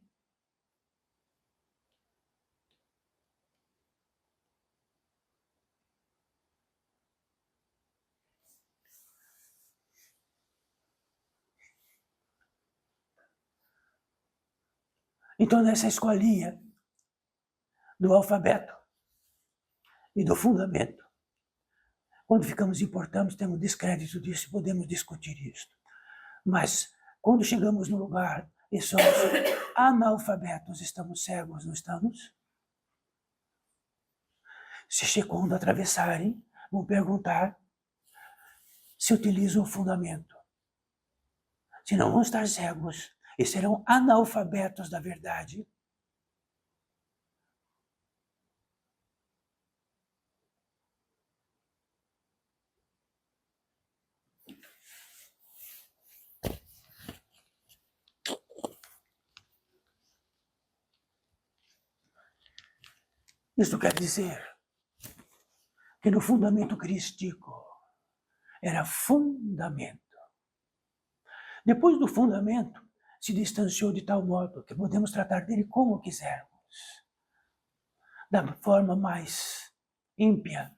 Então, nessa escolinha do alfabeto e do fundamento, quando ficamos importantes, temos descrédito disso e podemos discutir isso. Mas, quando chegamos no lugar e somos analfabetos, estamos cegos, não estamos? Se quando atravessarem, vão perguntar se utilizam o fundamento. Senão vão estar cegos e serão analfabetos da verdade. Isso quer dizer que no fundamento crístico era fundamento. Depois do fundamento, se distanciou de tal modo que podemos tratar dele como quisermos, da forma mais ímpia,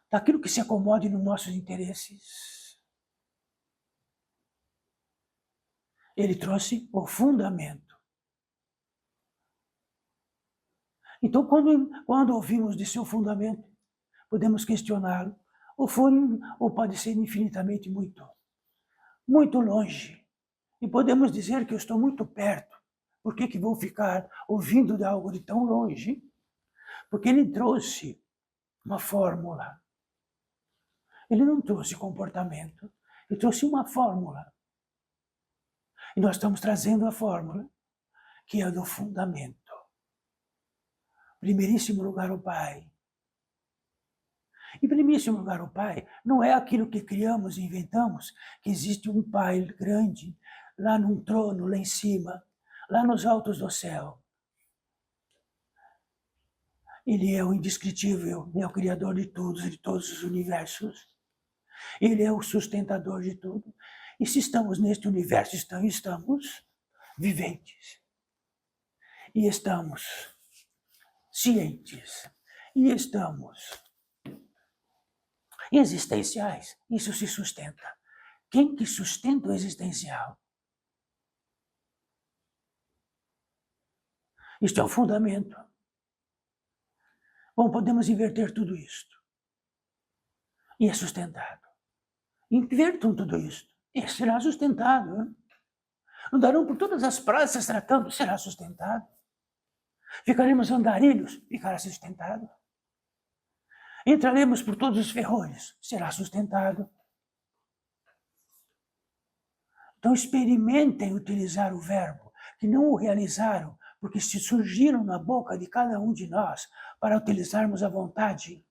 daquilo que se acomode nos nossos interesses. Ele trouxe o fundamento. Então, quando ouvimos de seu fundamento, podemos questioná-lo, ou pode ser infinitamente muito longe. E podemos dizer que eu estou muito perto. Por que vou ficar ouvindo de algo de tão longe? Porque ele trouxe uma fórmula. Ele não trouxe comportamento, ele trouxe uma fórmula. E nós estamos trazendo a fórmula, que é do fundamento. Primeiríssimo lugar, o Pai. Em primeiríssimo lugar, o Pai não é aquilo que criamos e inventamos, que existe um Pai grande, lá num trono, lá em cima, lá nos altos do céu. Ele é o indescritível, é o Criador de todos os universos. Ele é o sustentador de tudo. E se estamos neste universo, estamos viventes. E estamos cientes. E estamos existenciais. Isso se sustenta. Quem que sustenta o existencial? Isto é o fundamento. Bom, podemos inverter tudo isto. E é sustentado. Invertam tudo isto. E será sustentado. Não darão por todas as praças tratando, será sustentado. Ficaremos andarilhos, ficará sustentado. Entraremos por todos os ferrolhos, será sustentado. Então experimentem utilizar o verbo, que não o realizaram, porque se surgiram na boca de cada um de nós para utilizarmos a vontade.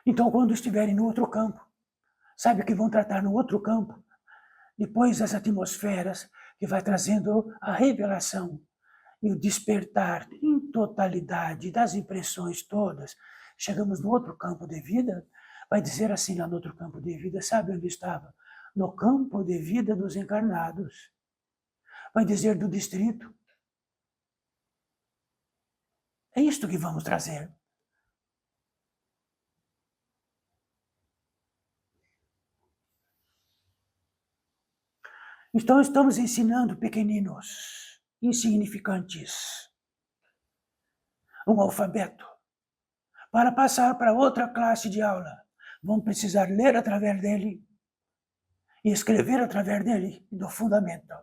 Então, quando estiverem no outro campo, sabe o que vão tratar no outro campo? Depois das atmosferas, que vai trazendo a revelação e o despertar em totalidade das impressões todas. Chegamos no outro campo de vida, vai dizer assim lá no outro campo de vida, sabe onde estava? No campo de vida dos encarnados. Vai dizer do distrito. É isto que vamos trazer. Então estamos ensinando pequeninos, insignificantes, um alfabeto. Para passar para outra classe de aula, vão precisar ler através dele e escrever através dele, do fundamento.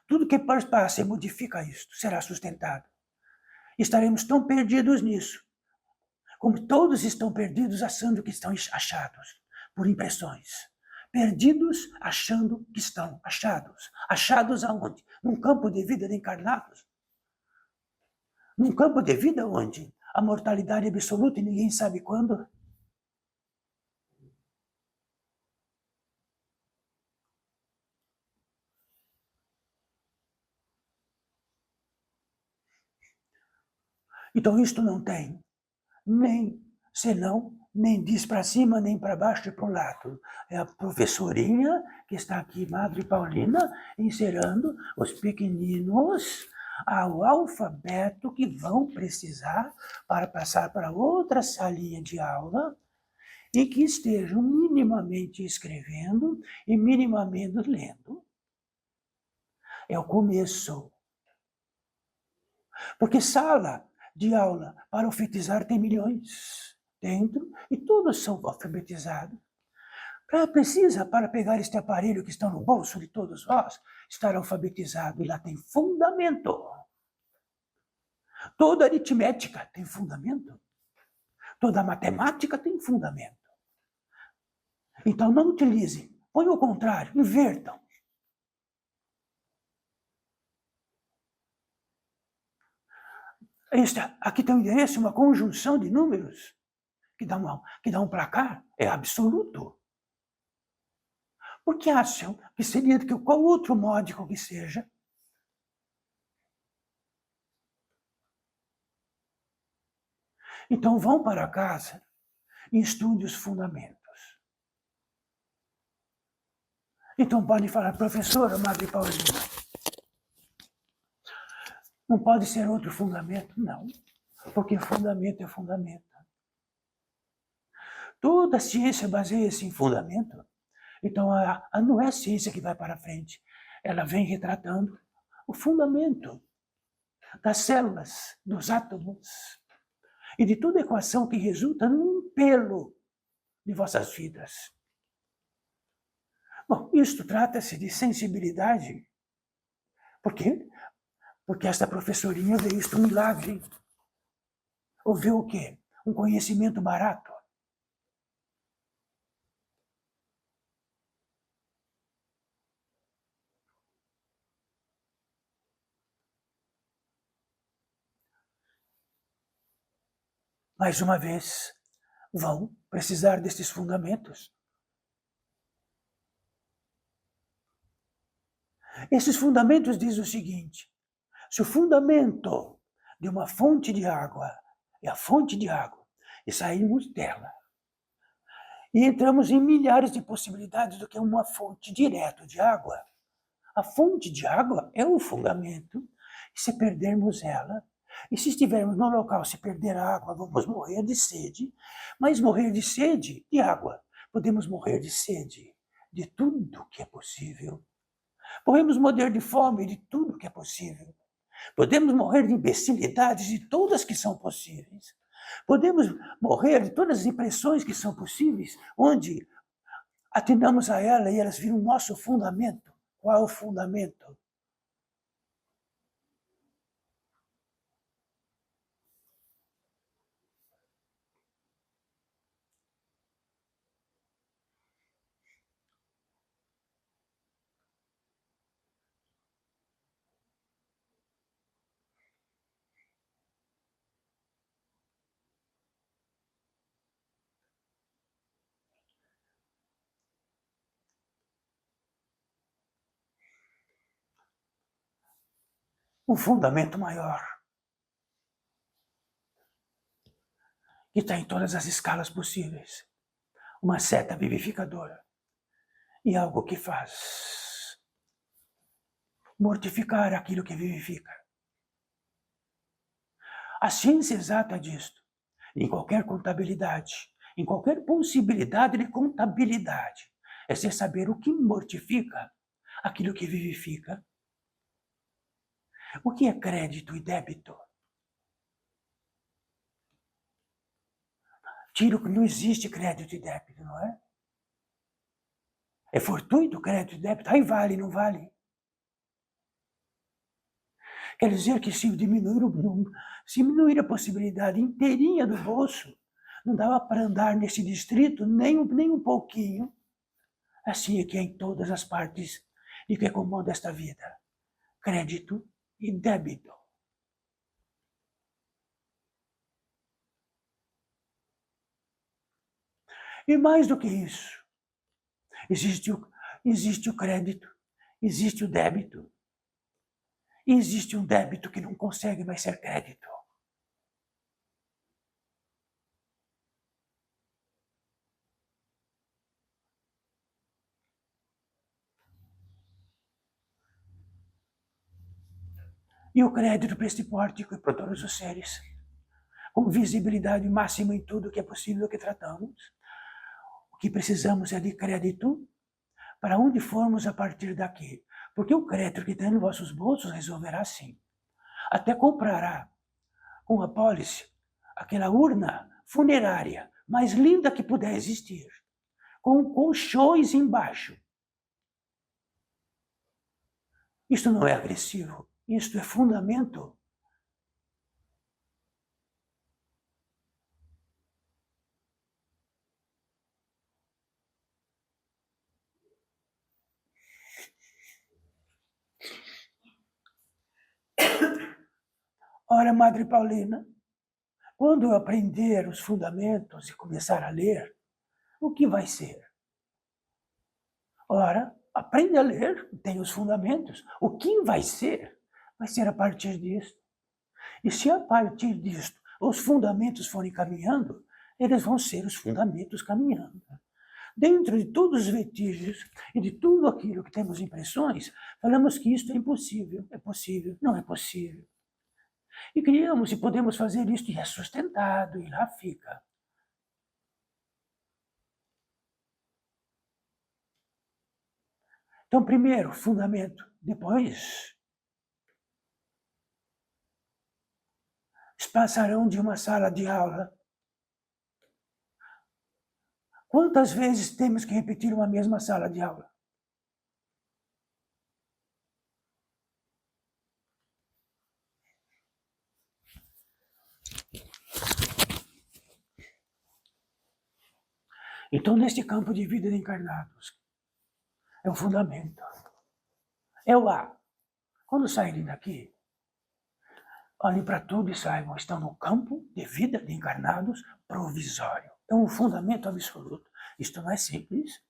Tudo que passa e modifica isto será sustentado. Estaremos tão perdidos nisso, como todos estão perdidos achando que estão achados por impressões. Perdidos achando que estão achados. Achados aonde? Num campo de vida de encarnados. Num campo de vida onde a mortalidade é absoluta e ninguém sabe quando. Então isto não tem nem senão, nem diz para cima, nem para baixo e para o lado. É a professorinha que está aqui, Madre Paulina, ensinando os pequeninos ao alfabeto que vão precisar para passar para outra salinha de aula e que estejam minimamente escrevendo e minimamente lendo. É o começo. Porque sala de aula para alfabetizar tem milhões dentro e todos são alfabetizados. Precisa, para pegar este aparelho que está no bolso de todos nós, estar alfabetizado. E lá tem fundamento. Toda aritmética tem fundamento. Toda matemática tem fundamento. Então não utilize. Põe o contrário, invertam. Aqui tem um endereço, uma conjunção de números que dá um placar, é absoluto. Porque acham que seria que qual outro módico que seja. Então vão para casa e estudem os fundamentos. Então podem falar, professora Madre Paulina, não pode ser outro fundamento? Não, porque fundamento é fundamento. Toda ciência baseia-se em fundamento. Então, não é a ciência que vai para frente. Ela vem retratando o fundamento das células, dos átomos e de toda equação que resulta num pelo de vossas vidas. Bom, isto trata-se de sensibilidade. Por quê? Porque esta professorinha vê isto um milagre. Ou vê o quê? Um conhecimento barato. Mais uma vez, vão precisar destes fundamentos. Esses fundamentos dizem o seguinte: se o fundamento de uma fonte de água é a fonte de água, e saímos dela, e entramos em milhares de possibilidades do que uma fonte direta de água, a fonte de água é o fundamento, e se perdermos ela, e se estivermos no local, se perder a água, vamos morrer de sede, mas morrer de sede de água, podemos morrer de sede de tudo que é possível. Podemos morrer de fome de tudo que é possível. Podemos morrer de imbecilidades de todas que são possíveis. Podemos morrer de todas as impressões que são possíveis, onde atinamos a ela e elas viram o nosso fundamento. Qual é o fundamento? um fundamento maior, que está em todas as escalas possíveis, uma seta vivificadora, e algo que faz mortificar aquilo que vivifica. A ciência exata disto, em qualquer contabilidade, em qualquer possibilidade de contabilidade, é você saber o que mortifica aquilo que vivifica. O que é crédito e débito? Tiro que não existe crédito e débito, não é? É fortuito crédito e débito, aí vale, não vale? Quer dizer que se diminuir a possibilidade inteirinha do bolso, não dava para andar nesse distrito nem um pouquinho. Assim é que é em todas as partes de que comanda esta vida. Crédito e débito. E mais do que isso, existe o crédito, existe o débito. E existe um débito que não consegue mais ser crédito. E o crédito para este pórtico e para todos os seres, com visibilidade máxima em tudo que é possível que tratamos. O que precisamos é de crédito para onde formos a partir daqui. Porque o crédito que tem nos vossos bolsos resolverá sim. Até comprará com a pólice aquela urna funerária mais linda que puder existir, com colchões embaixo. Isto não é agressivo, isto é fundamento. Ora, Madre Paulina, quando eu aprender os fundamentos e começar a ler, o que vai ser? Ora, aprende a ler, tem os fundamentos. O que vai ser? Vai ser a partir disso. E se a partir disto os fundamentos forem caminhando, eles vão ser os fundamentos caminhando. Dentro de todos os vestígios e de tudo aquilo que temos impressões, falamos que isto é impossível, é possível, não é possível. E criamos e podemos fazer isto e é sustentado, e lá fica. Então, primeiro, fundamento. Depois, passarão de uma sala de aula. Quantas vezes temos que repetir uma mesma sala de aula? Então, neste campo de vida de encarnados, é o fundamento. É o A. Quando saírem daqui, olhem para tudo e saibam, estão no campo de vida de encarnados provisório. É um fundamento absoluto. Isto não é simples.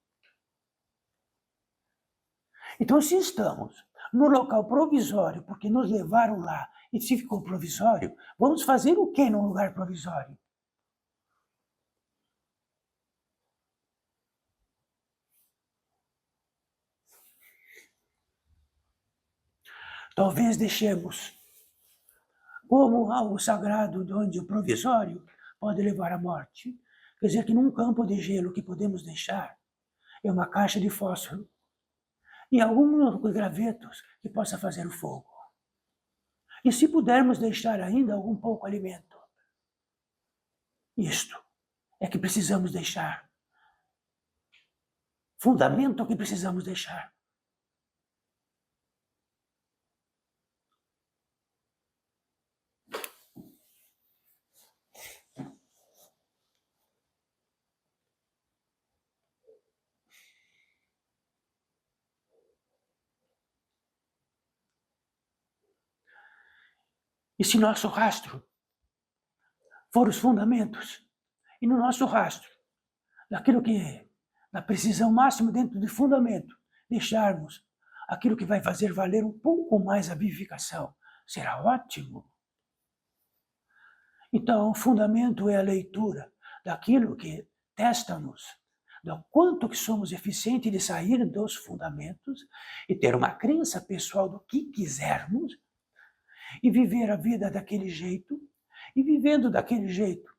Então, se estamos no local provisório, porque nos levaram lá e se ficou provisório, vamos fazer o que num lugar provisório? Talvez deixemos como algo sagrado, de onde o provisório pode levar à morte. Quer dizer que num campo de gelo que podemos deixar é uma caixa de fósforo e alguns gravetos que possa fazer o fogo. E se pudermos deixar ainda algum pouco alimento, isto é que precisamos deixar. Fundamento que precisamos deixar. E se nosso rastro for os fundamentos, e no nosso rastro, daquilo que é, na precisão máxima dentro de fundamento, deixarmos aquilo que vai fazer valer um pouco mais a vivificação, será ótimo. Então, o fundamento é a leitura daquilo que testa-nos, do quanto que somos eficientes de sair dos fundamentos e ter uma crença pessoal do que quisermos e viver a vida daquele jeito, e vivendo daquele jeito,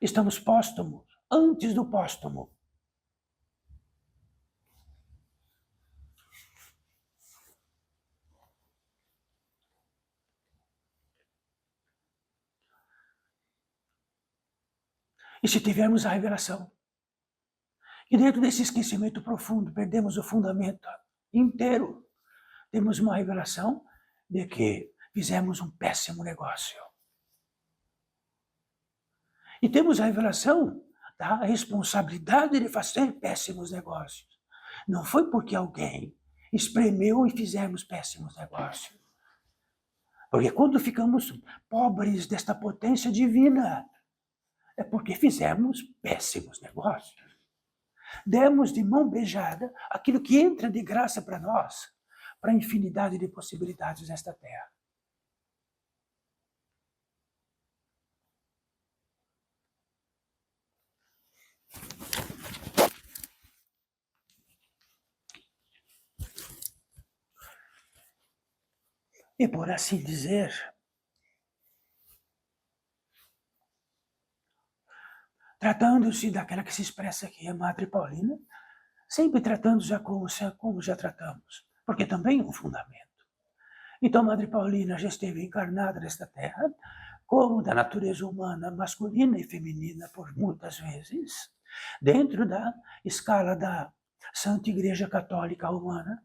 estamos póstumos, antes do póstumo. E se tivermos a revelação, e dentro desse esquecimento profundo, perdemos o fundamento inteiro, temos uma revelação de que fizemos um péssimo negócio. E temos a revelação da responsabilidade de fazer péssimos negócios. Não foi porque alguém espremeu e fizemos péssimos negócios. Porque quando ficamos pobres desta potência divina, é porque fizemos péssimos negócios. Demos de mão beijada aquilo que entra de graça para nós, para a infinidade de possibilidades nesta terra. E por assim dizer, tratando-se daquela que se expressa aqui, a Madre Paulina, sempre tratando já como já tratamos, porque também é um fundamento. Então, Madre Paulina já esteve encarnada nesta terra, como da natureza humana masculina e feminina por muitas vezes, dentro da escala da Santa Igreja Católica Romana.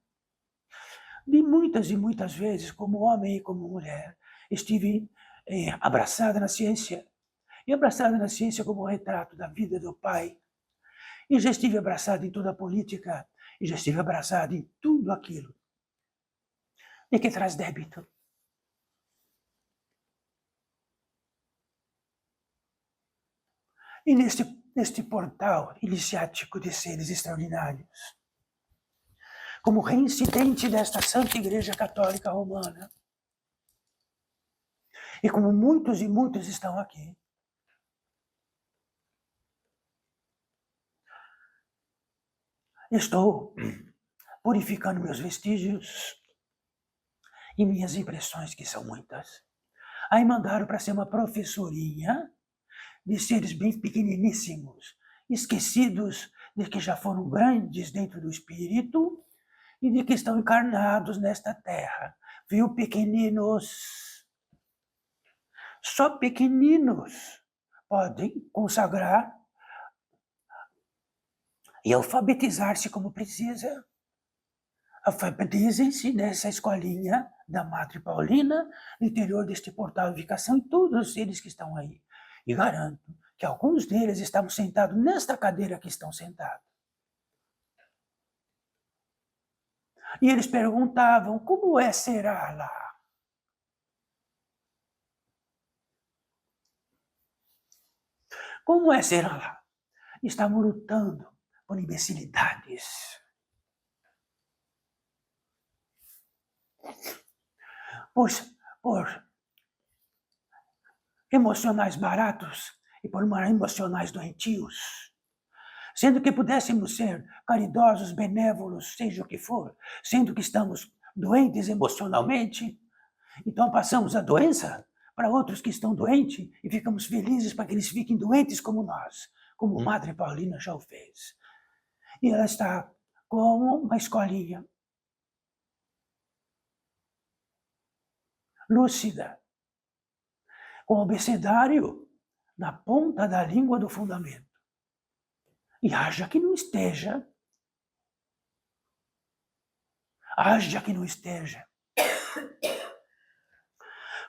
De muitas e muitas vezes, como homem e como mulher, estive abraçada na ciência, e abraçada na ciência como retrato da vida do Pai, e já estive abraçada em toda a política, e já estive abraçada em tudo aquilo de que traz débito. E neste portal iniciático de seres extraordinários, como reincidente desta Santa Igreja Católica Romana, e como muitos e muitos estão aqui, estou purificando meus vestígios e minhas impressões, que são muitas. Aí mandaram para ser uma professorinha de seres bem pequeniníssimos, esquecidos de que já foram grandes dentro do espírito e de que estão encarnados nesta terra. Viu, pequeninos? Só pequeninos podem consagrar e alfabetizar-se como precisa. Alfabetizem-se nessa escolinha da Madre Paulina, no interior deste portal de educação, e todos os seres que estão aí. E garanto que alguns deles estavam sentados nesta cadeira que estão sentados. E eles perguntavam, como será lá? Como será lá? Estavam lutando por imbecilidades. Por emocionais baratos e por emocionais doentios. Sendo que pudéssemos ser caridosos, benévolos, seja o que for, sendo que estamos doentes emocionalmente, então passamos a doença para outros que estão doentes e ficamos felizes para que eles fiquem doentes como nós, como Madre Paulina já o fez. E ela está como uma escolinha lúcida, com o abecedário na ponta da língua do fundamento. E haja que não esteja. Haja que não esteja.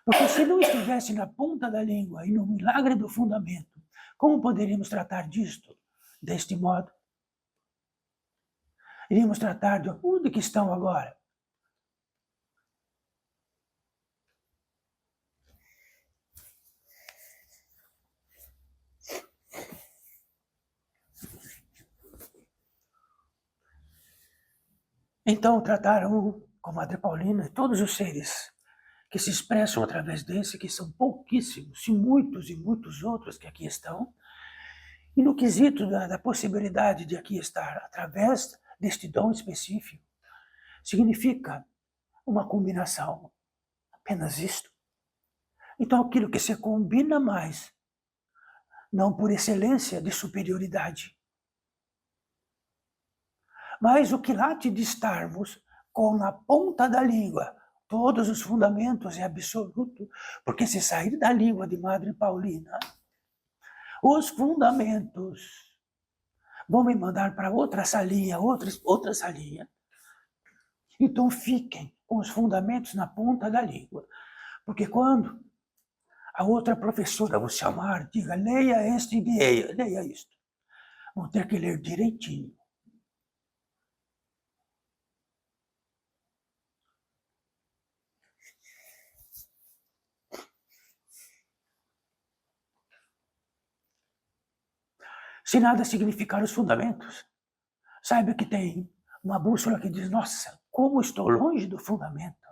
Porque se não estivesse na ponta da língua e no milagre do fundamento, como poderíamos tratar disto deste modo? Iríamos tratar de onde que estão agora? Então trataram com a Madre Paulina e todos os seres que se expressam através desse, que são pouquíssimos, e muitos outros que aqui estão, e no quesito da possibilidade de aqui estar através deste dom específico, significa uma combinação, apenas isto. Então aquilo que se combina mais, não por excelência de superioridade, mas o quilate de estarmos com na ponta da língua todos os fundamentos é absoluto, porque se sair da língua de Madre Paulina, os fundamentos vão me mandar para outra salinha, outra salinha. Então fiquem com os fundamentos na ponta da língua, porque quando a outra professora vos chamar, diga, leia esta ideia, leia isto. Vão ter que ler direitinho. Se nada significar os fundamentos, saiba que tem uma bússola que diz, nossa, como estou longe do fundamento.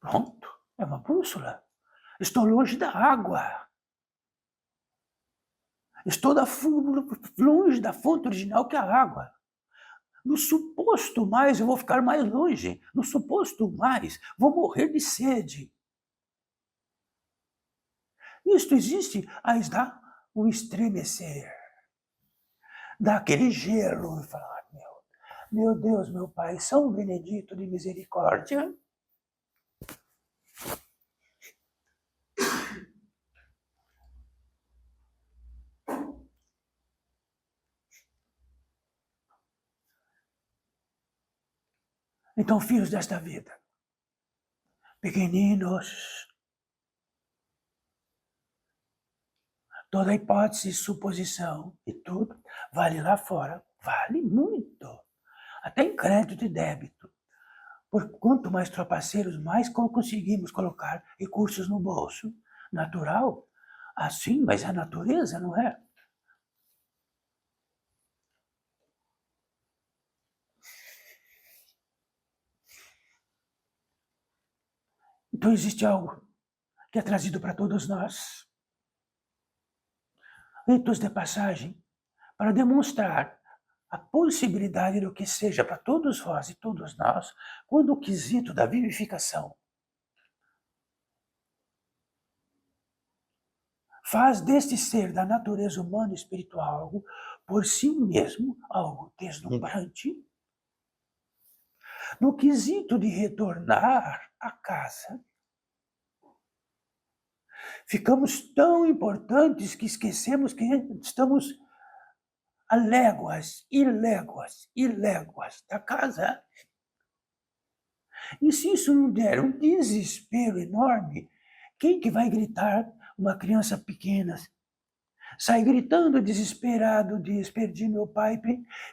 Pronto, é uma bússola. Estou longe da água. Estou longe da fonte original que é a água. No suposto mais, eu vou ficar mais longe. No suposto mais, vou morrer de sede. Isto existe, aí dá um estremecer. Dá aquele gelo e falar, meu Deus, meu Pai, São Benedito de misericórdia. Então, filhos desta vida, pequeninos, toda hipótese, suposição e tudo, vale lá fora, vale muito. Até em crédito e débito. Por quanto mais tropaceiros, mais conseguimos colocar recursos no bolso. Natural? Assim, mas é a natureza, não é? Então existe algo que é trazido para todos nós. Ritos de passagem para demonstrar a possibilidade do que seja para todos vós e todos nós, quando o quesito da vivificação faz deste ser da natureza humana e espiritual algo por si mesmo, algo deslumbrante. No quesito de retornar à casa, ficamos tão importantes que esquecemos que estamos a léguas e léguas e léguas da casa. E se isso não der um desespero enorme, quem que vai gritar? Uma criança pequena sai gritando desesperado, diz, perdi meu pai,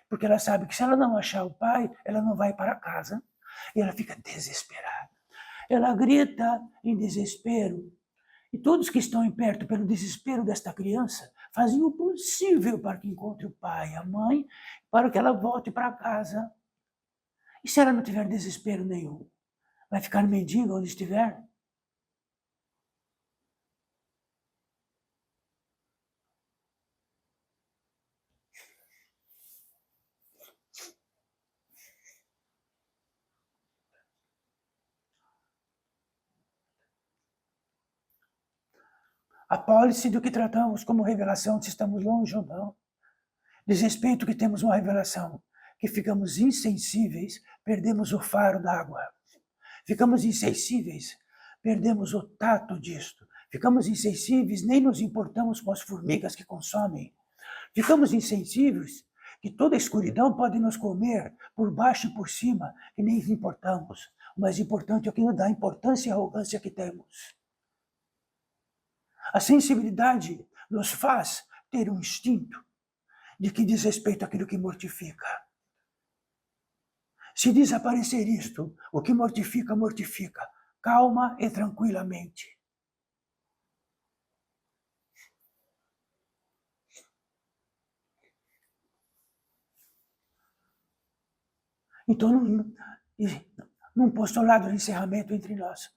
porque ela sabe que se ela não achar o pai, ela não vai para casa. E ela fica desesperada. Ela grita em desespero. E todos que estão em perto, pelo desespero desta criança, fazem o possível para que encontre o pai, a mãe, para que ela volte para casa. E se ela não tiver desespero nenhum? Vai ficar mendiga onde estiver? A pólice do que tratamos como revelação, se estamos longe ou não. Diz respeito que temos uma revelação, que ficamos insensíveis, perdemos o faro d'água. Ficamos insensíveis, perdemos o tato disto. Ficamos insensíveis, nem nos importamos com as formigas que consomem. Ficamos insensíveis, que toda a escuridão pode nos comer por baixo e por cima, e nem importamos. O mais importante é o que nos dá a importância e a arrogância que temos. A sensibilidade nos faz ter um instinto de que diz respeito àquilo que mortifica. Se desaparecer isto, o que mortifica, mortifica. Calma e tranquilamente. Então, num postulado de encerramento entre nós.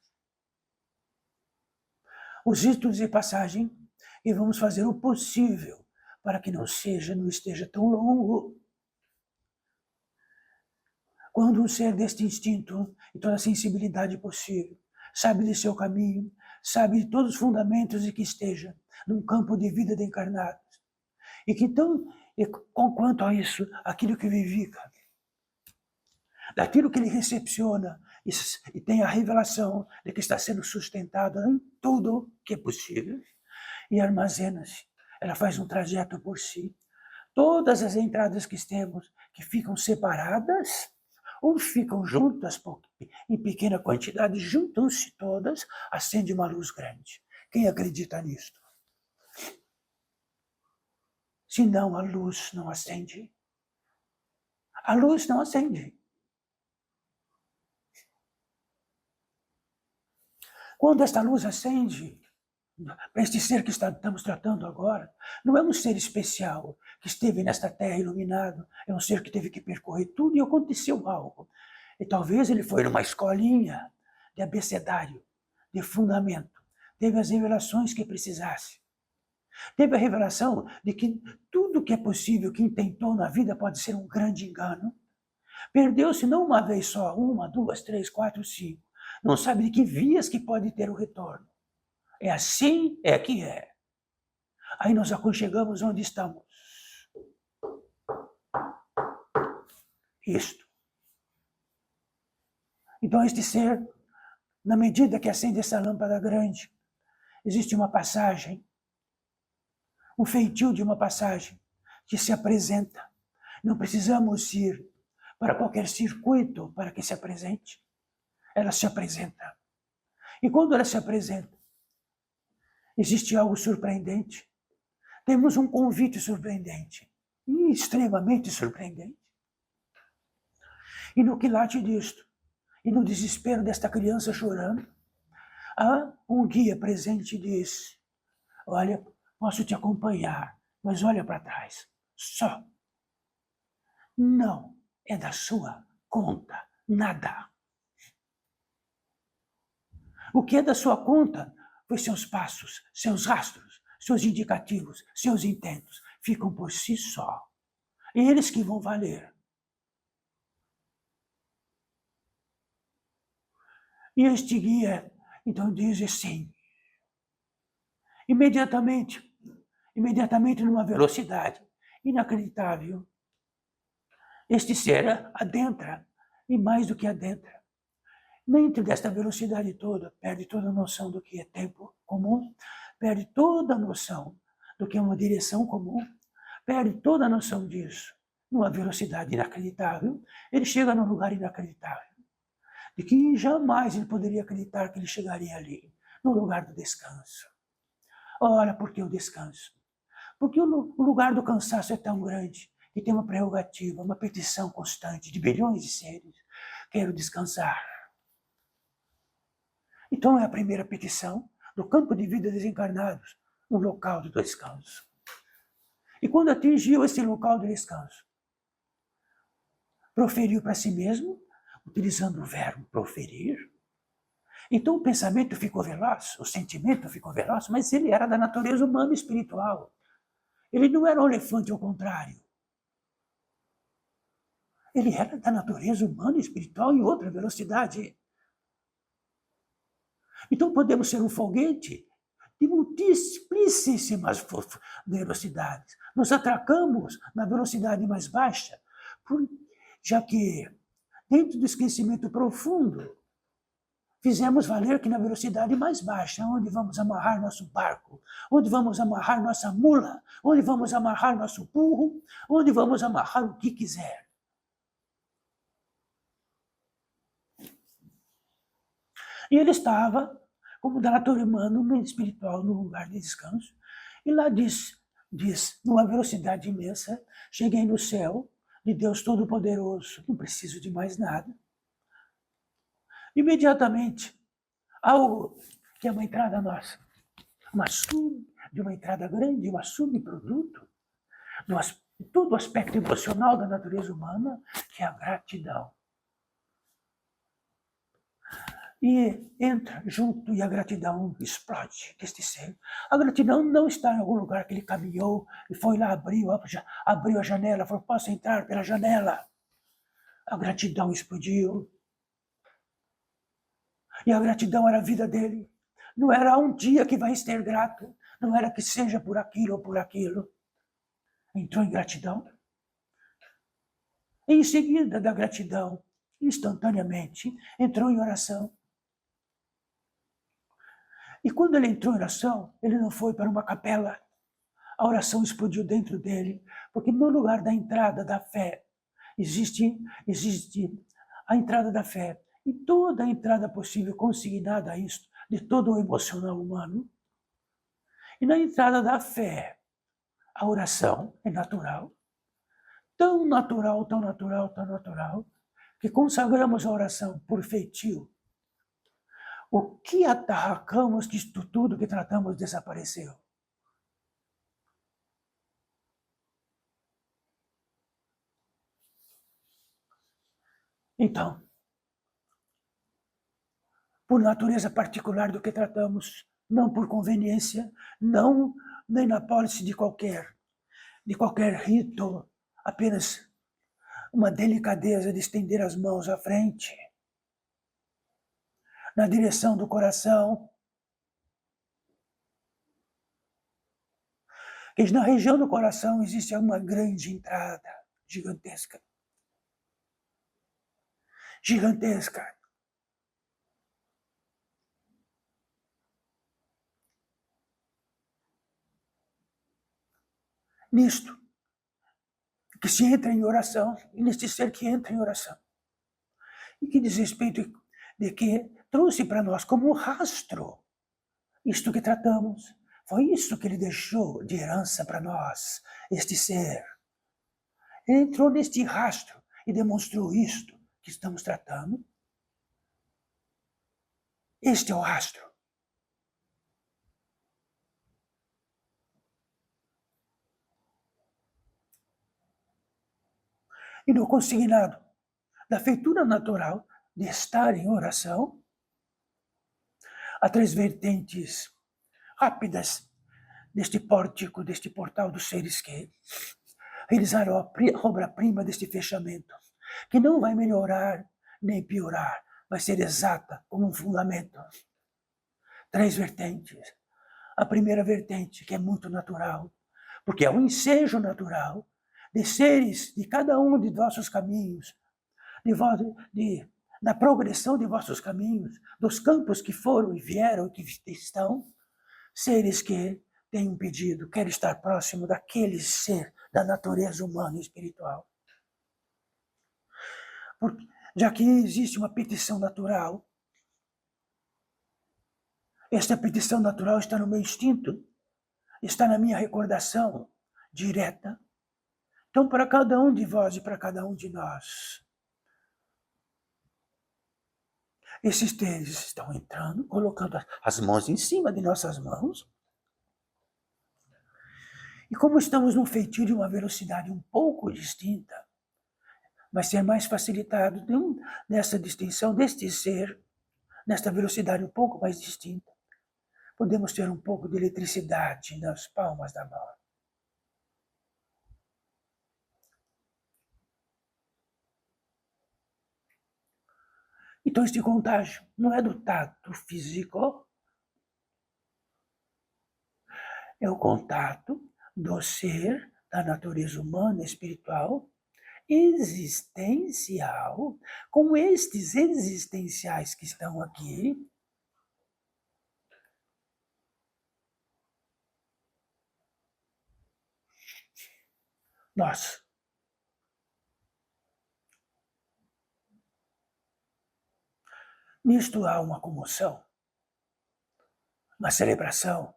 Os ritos de passagem, e vamos fazer o possível para que não esteja tão longo. Quando um ser deste instinto e toda a sensibilidade possível sabe de seu caminho, sabe de todos os fundamentos de que esteja num campo de vida de encarnados, e que então, quanto a isso, aquilo que vivifica, daquilo que ele recepciona e tem a revelação de que está sendo sustentado em tudo que é possível, e armazena-se. Ela faz um trajeto por si. Todas as entradas que temos, que ficam separadas, ou ficam juntas em pequena quantidade, juntam-se todas, acende uma luz grande. Quem acredita nisto? Senão a luz não acende. A luz não acende. Quando esta luz acende, para este ser que estamos tratando agora, não é um ser especial que esteve nesta terra iluminado, é um ser que teve que percorrer tudo e aconteceu algo. E talvez ele foi numa escolinha de abecedário, de fundamento, teve as revelações que precisasse. Teve a revelação de que tudo que é possível, que intentou na vida pode ser um grande engano. Perdeu-se não uma vez só, 1, 2, 3, 4, 5. Não sabe de que vias que pode ter o retorno. É assim, é que é. Aí nós aconchegamos onde estamos. Isto. Então este ser, na medida que acende essa lâmpada grande, existe uma passagem, um feitio de uma passagem que se apresenta. Não precisamos ir para qualquer circuito para que se apresente. Ela se apresenta. E quando ela se apresenta, existe algo surpreendente. Temos um convite surpreendente, extremamente surpreendente. E no quilate disto, e no desespero desta criança chorando, há um guia presente e diz: olha, posso te acompanhar, mas olha para trás, só. Não é da sua conta, nada. O que é da sua conta foi seus passos, seus rastros, seus indicativos, seus intentos. Ficam por si só. Eles que vão valer. E este guia, então, diz assim, imediatamente numa velocidade inacreditável, este ser adentra, e mais do que adentra, dentro desta velocidade toda, perde toda a noção do que é tempo comum, perde toda a noção do que é uma direção comum, perde toda a noção disso. Numa velocidade inacreditável, ele chega num lugar inacreditável, de que jamais ele poderia acreditar que ele chegaria ali, no lugar do descanso. Ora, por que o descanso? Porque o lugar do cansaço é tão grande, que tem uma prerrogativa, uma petição constante de bilhões de seres. Quero descansar. Então é a primeira petição do campo de vida desencarnados, no local do descanso. E quando atingiu esse local de descanso, proferiu para si mesmo, utilizando o verbo proferir. Então o pensamento ficou veloz, o sentimento ficou veloz, mas ele era da natureza humana e espiritual. Ele não era um elefante ao contrário. Ele era da natureza humana e espiritual em outra velocidade. Então podemos ser um foguete de multiplicíssimas velocidades. Nos atracamos na velocidade mais baixa, já que, dentro do esquecimento profundo, fizemos valer que na velocidade mais baixa, onde vamos amarrar nosso barco, onde vamos amarrar nossa mula, onde vamos amarrar nosso burro, onde vamos amarrar o que quiser. E ele estava, como da natureza humana e espiritual, no lugar de descanso. E lá diz, numa velocidade imensa, cheguei no céu de Deus Todo-Poderoso, não preciso de mais nada. Imediatamente, algo que é uma entrada nossa, de uma entrada grande, um subproduto, de todo o aspecto emocional da natureza humana, que é a gratidão. e entra junto e a gratidão explode deste ser. A gratidão não está em algum lugar que ele caminhou e foi lá, abriu a janela, falou, posso entrar pela janela. A gratidão explodiu. E a gratidão era a vida dele. Não era um dia que vai ser grato, não era que seja por aquilo ou por aquilo. Entrou em gratidão. Em seguida da gratidão, instantaneamente, entrou em oração. E quando ele entrou em oração, ele não foi para uma capela. A oração explodiu dentro dele, porque no lugar da entrada da fé, existe a entrada da fé. E toda a entrada possível consignada a isto, de todo o emocional humano. E na entrada da fé, a oração é natural. Tão natural, tão natural, tão natural, que consagramos a oração por feitio. O que atarracamos que isto tudo que tratamos desapareceu? Então, por natureza particular do que tratamos, não por conveniência, não nem na pólice de qualquer rito, apenas uma delicadeza de estender as mãos à frente, na direção do coração, que na região do coração existe uma grande entrada gigantesca. Gigantesca. Nisto, que se entra em oração, e neste ser que entra em oração, e que diz respeito de que trouxe para nós como um rastro isto que tratamos. Foi isso que ele deixou de herança para nós, este ser. Ele entrou neste rastro e demonstrou isto que estamos tratando. Este é o rastro. E no consignado da feitura natural de estar em oração, há três vertentes rápidas deste pórtico, deste portal dos seres que realizaram a obra-prima deste fechamento, que não vai melhorar nem piorar, vai ser exata como um fundamento. Três vertentes. A primeira vertente, que é muito natural, porque é um ensejo natural de seres de cada um de vossos caminhos, da progressão de vossos caminhos, dos campos que foram e vieram e que estão, seres que têm um pedido, querem estar próximo daquele ser da natureza humana e espiritual. Porque, já que existe uma petição natural, esta petição natural está no meu instinto, está na minha recordação direta. Então, para cada um de vós e para cada um de nós, esses seres estão entrando, colocando as mãos em cima de nossas mãos. E como estamos num feitio de uma velocidade um pouco distinta, vai ser mais facilitado nessa distinção deste ser, nesta velocidade um pouco mais distinta. Podemos ter um pouco de eletricidade nas palmas da mão. Então, este contágio não é do tato físico, é o contato do ser da natureza humana, espiritual, existencial, com estes existenciais que estão aqui. Nós. Nisto há uma comoção, uma celebração.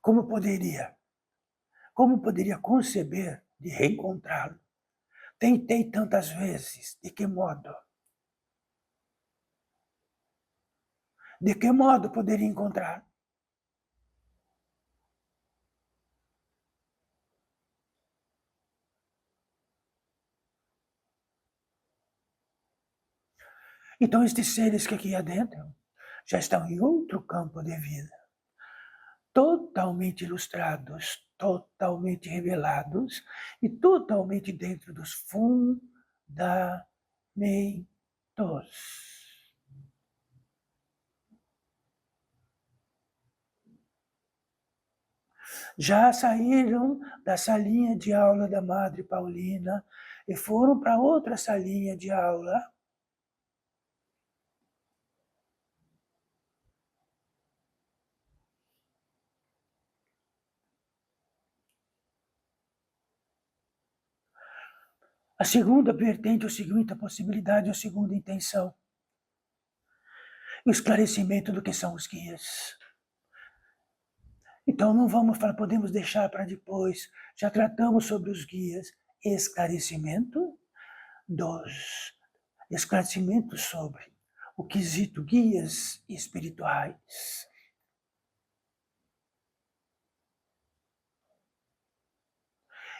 Como poderia conceber de reencontrá-lo? Tentei tantas vezes, de que modo? De que modo poderia encontrar? Então, estes seres que aqui adentram já estão em outro campo de vida, totalmente ilustrados, totalmente revelados e totalmente dentro dos fundamentos. Já saíram da salinha de aula da Madre Paulina e foram para outra salinha de aula. A segunda vertente, a segunda possibilidade, a segunda intenção, o esclarecimento do que são os guias. Então não vamos falar, podemos deixar para depois. Já tratamos sobre os guias, esclarecimento sobre o quesito guias espirituais.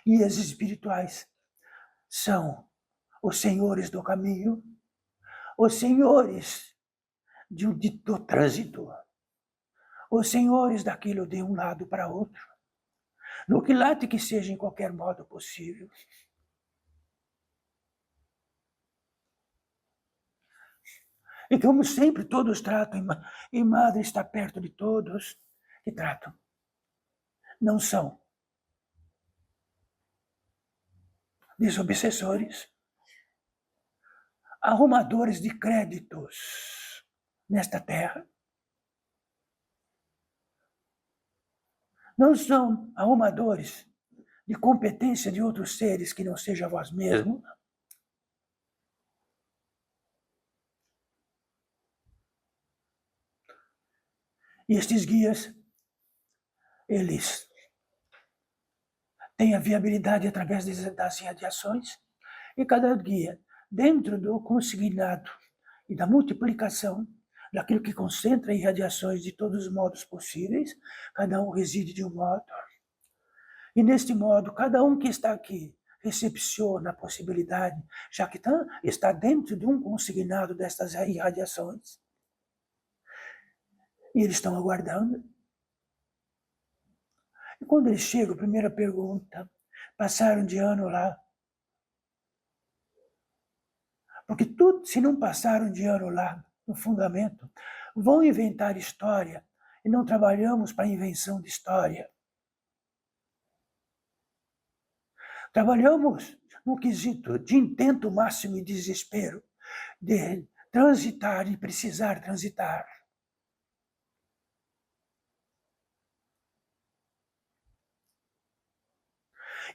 Guias espirituais são os senhores do caminho, os senhores do trânsito, os senhores daquilo de um lado para outro, no que late que seja em qualquer modo possível. E como sempre todos tratam, e Madre está perto de todos que tratam. Não são desobsessores, arrumadores de créditos nesta terra. Não são arrumadores de competência de outros seres que não seja vós mesmo. E estes guias, eles têm a viabilidade através das radiações, e cada guia, dentro do consignado e da multiplicação daquilo que concentra em radiações de todos os modos possíveis, cada um reside de um modo. E neste modo, cada um que está aqui recepciona a possibilidade, já que está dentro de um consignado destas irradiações. E eles estão aguardando. E quando eles chegam, a primeira pergunta, passaram de ano lá? Porque tudo, se não passaram de ano lá, no fundamento, vão inventar história, e não trabalhamos para a invenção de história. Trabalhamos no quesito de intento máximo e desespero, de transitar e precisar transitar.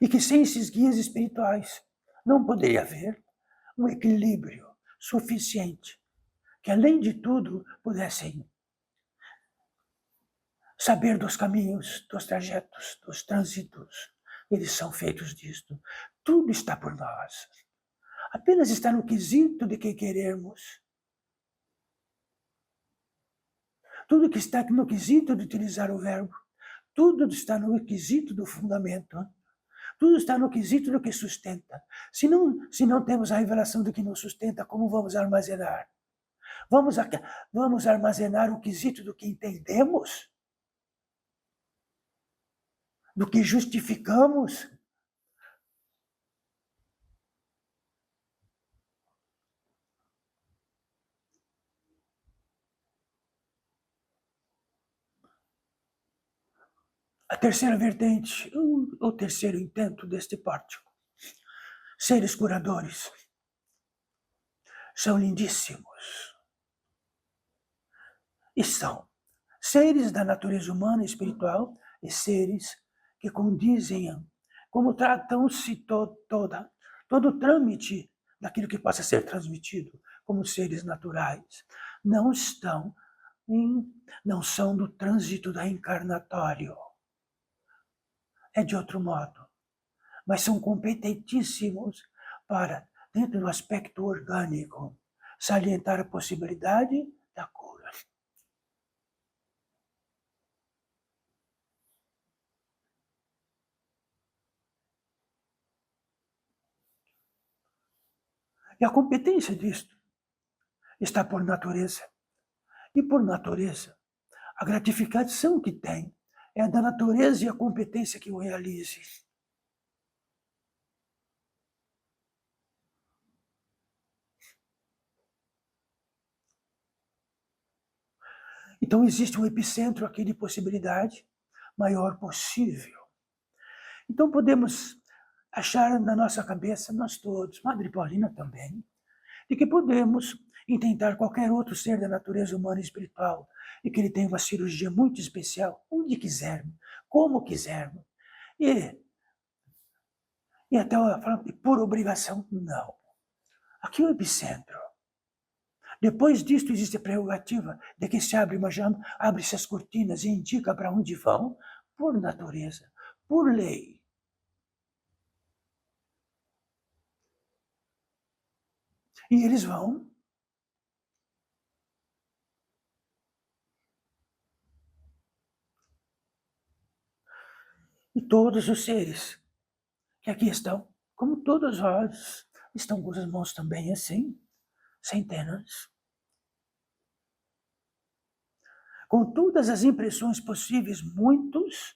E que sem esses guias espirituais não poderia haver um equilíbrio suficiente, que além de tudo pudessem saber dos caminhos, dos trajetos, dos trânsitos. Eles são feitos disto. Tudo está por nós. Apenas está no quesito de que queremos. Tudo que está no quesito de utilizar o verbo. Tudo está no quesito do fundamento. Tudo está no quesito do que sustenta. Se não temos a revelação do que nos sustenta, como vamos armazenar? Vamos armazenar o quesito do que entendemos? Do que justificamos? A terceira vertente, o terceiro intento deste pórtico. Seres curadores. São lindíssimos. E são seres da natureza humana e espiritual e seres que condizem, como tratam-se todo o trâmite daquilo que possa ser transmitido como seres naturais. Não são do trânsito da encarnatório. É de outro modo. Mas são competentíssimos para, dentro do aspecto orgânico, salientar a possibilidade da cura. E a competência disto está por natureza. E por natureza, a gratificação que tem é da natureza e a competência que o realize. Então existe um epicentro aqui de possibilidade maior possível. Então podemos achar na nossa cabeça, nós todos, Madre Paulina também, de que podemos intentar qualquer outro ser da natureza humana e espiritual e que ele tenha uma cirurgia muito especial, onde quisermos, como quisermos. E até por obrigação, não. Aqui é o epicentro. Depois disto existe a prerrogativa de que se abre-se as cortinas e indica para onde vão, por natureza, por lei. E eles vão. E todos os seres que aqui estão, como todos nós, estão com as mãos também assim, centenas. Com todas as impressões possíveis, muitos,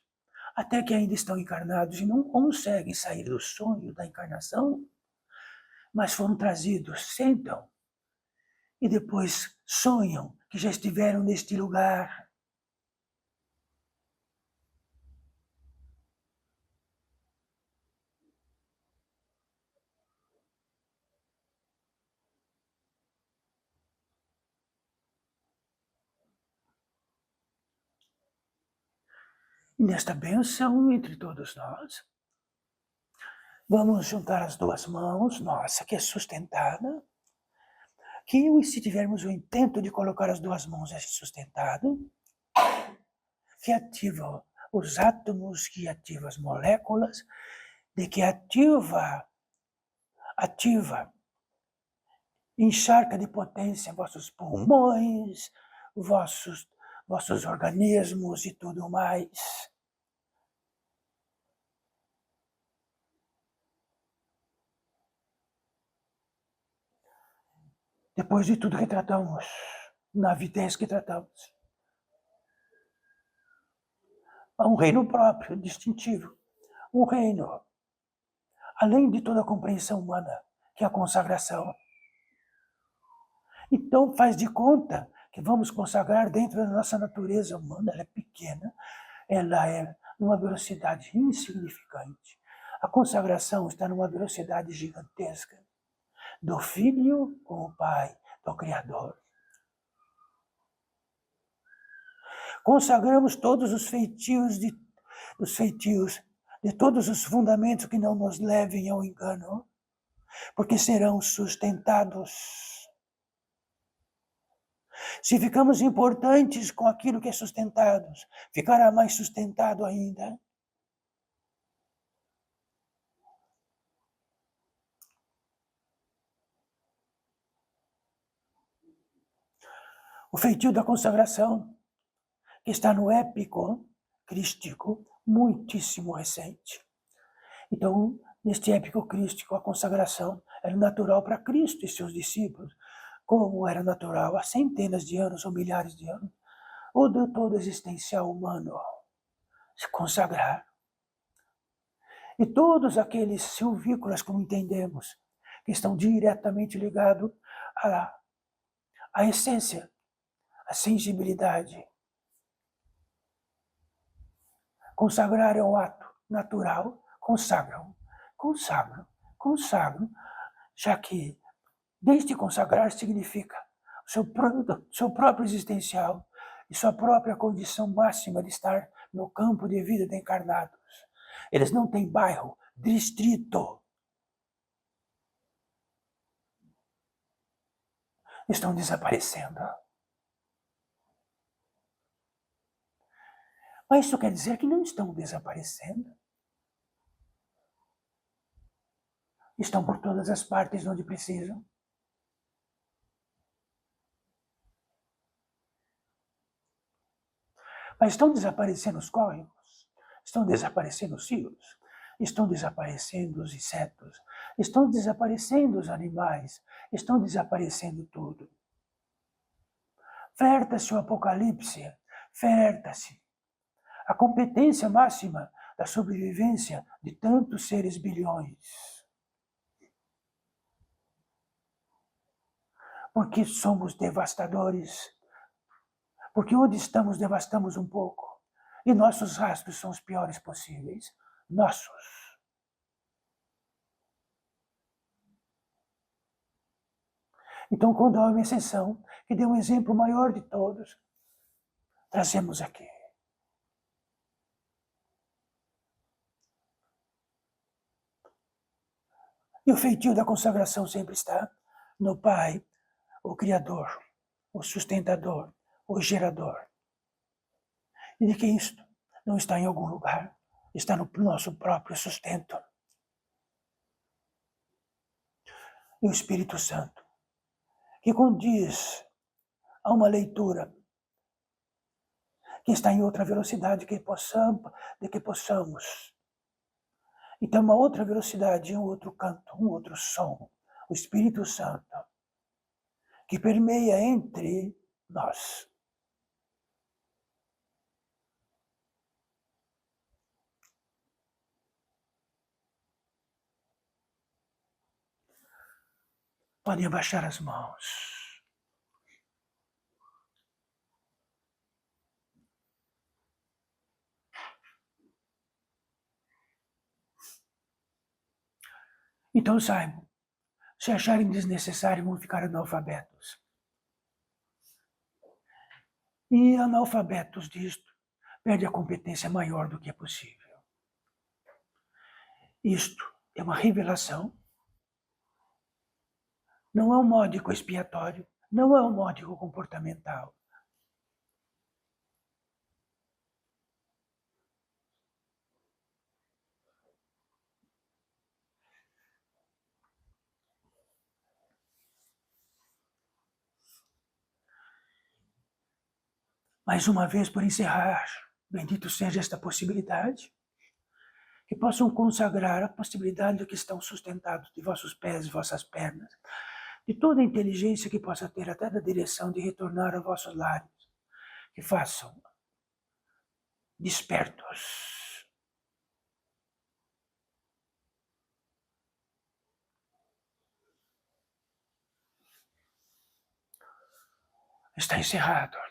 até que ainda estão encarnados e não conseguem sair do sonho da encarnação, mas foram trazidos, sentam, e depois sonham que já estiveram neste lugar. E nesta bênção entre todos nós, vamos juntar as duas mãos, nossa, que é sustentada, que se tivermos o intento de colocar as duas mãos sustentado, que ativa os átomos, que ativa as moléculas, de que ativa, encharca de potência vossos pulmões, vossos organismos e tudo mais. Depois de tudo que tratamos, na avidez que tratamos, há um reino próprio, distintivo, um reino, além de toda a compreensão humana, que é a consagração. Então faz de conta que vamos consagrar dentro da nossa natureza humana, ela é pequena, ela é numa velocidade insignificante. A consagração está numa velocidade gigantesca, do Filho com o Pai, do Criador. Consagramos todos os feitios de todos os fundamentos que não nos levem ao engano, porque serão sustentados. Se ficamos importantes com aquilo que é sustentado, ficará mais sustentado ainda. O feitio da consagração, que está no épico crístico, muitíssimo recente. Então, neste épico crístico, a consagração era natural para Cristo e seus discípulos, como era natural há centenas de anos ou milhares de anos, o de todo existencial humano se consagrar. E todos aqueles silvícolas, como entendemos, que estão diretamente ligados à essência, à sensibilidade. Consagrar é um ato natural, consagram, já que desde consagrar significa seu próprio existencial e sua própria condição máxima de estar no campo de vida de encarnados. Eles não têm bairro, distrito. Estão desaparecendo. Mas isso quer dizer que não estão desaparecendo. Estão por todas as partes onde precisam. Mas estão desaparecendo os córregos, estão desaparecendo os rios, estão desaparecendo os insetos, estão desaparecendo os animais, estão desaparecendo tudo. Ferta-se o Apocalipse, ferta-se a competência máxima da sobrevivência de tantos seres bilhões. Porque somos devastadores. Porque onde estamos, devastamos um pouco. E nossos rastros são os piores possíveis. Nossos. Então, quando há uma exceção, que deu um exemplo maior de todos, trazemos aqui. E o feitio da consagração sempre está no Pai, o Criador, o sustentador, o gerador. E de que isto não está em algum lugar, está no nosso próprio sustento. E o Espírito Santo, que condiz a uma leitura que está em outra velocidade de que possamos. Então, uma outra velocidade, um outro canto, um outro som. O Espírito Santo, que permeia entre nós. Podem abaixar as mãos. Então saibam, se acharem desnecessário, vão ficar analfabetos. E analfabetos disto, perde a competência maior do que é possível. Isto é uma revelação, não é um módico expiatório, não é um módico comportamental. Mais uma vez, por encerrar, bendito seja esta possibilidade, que possam consagrar a possibilidade de que estão sustentados de vossos pés e vossas pernas, de toda a inteligência que possa ter até da direção de retornar a vossos lares, que façam despertos. Está encerrado.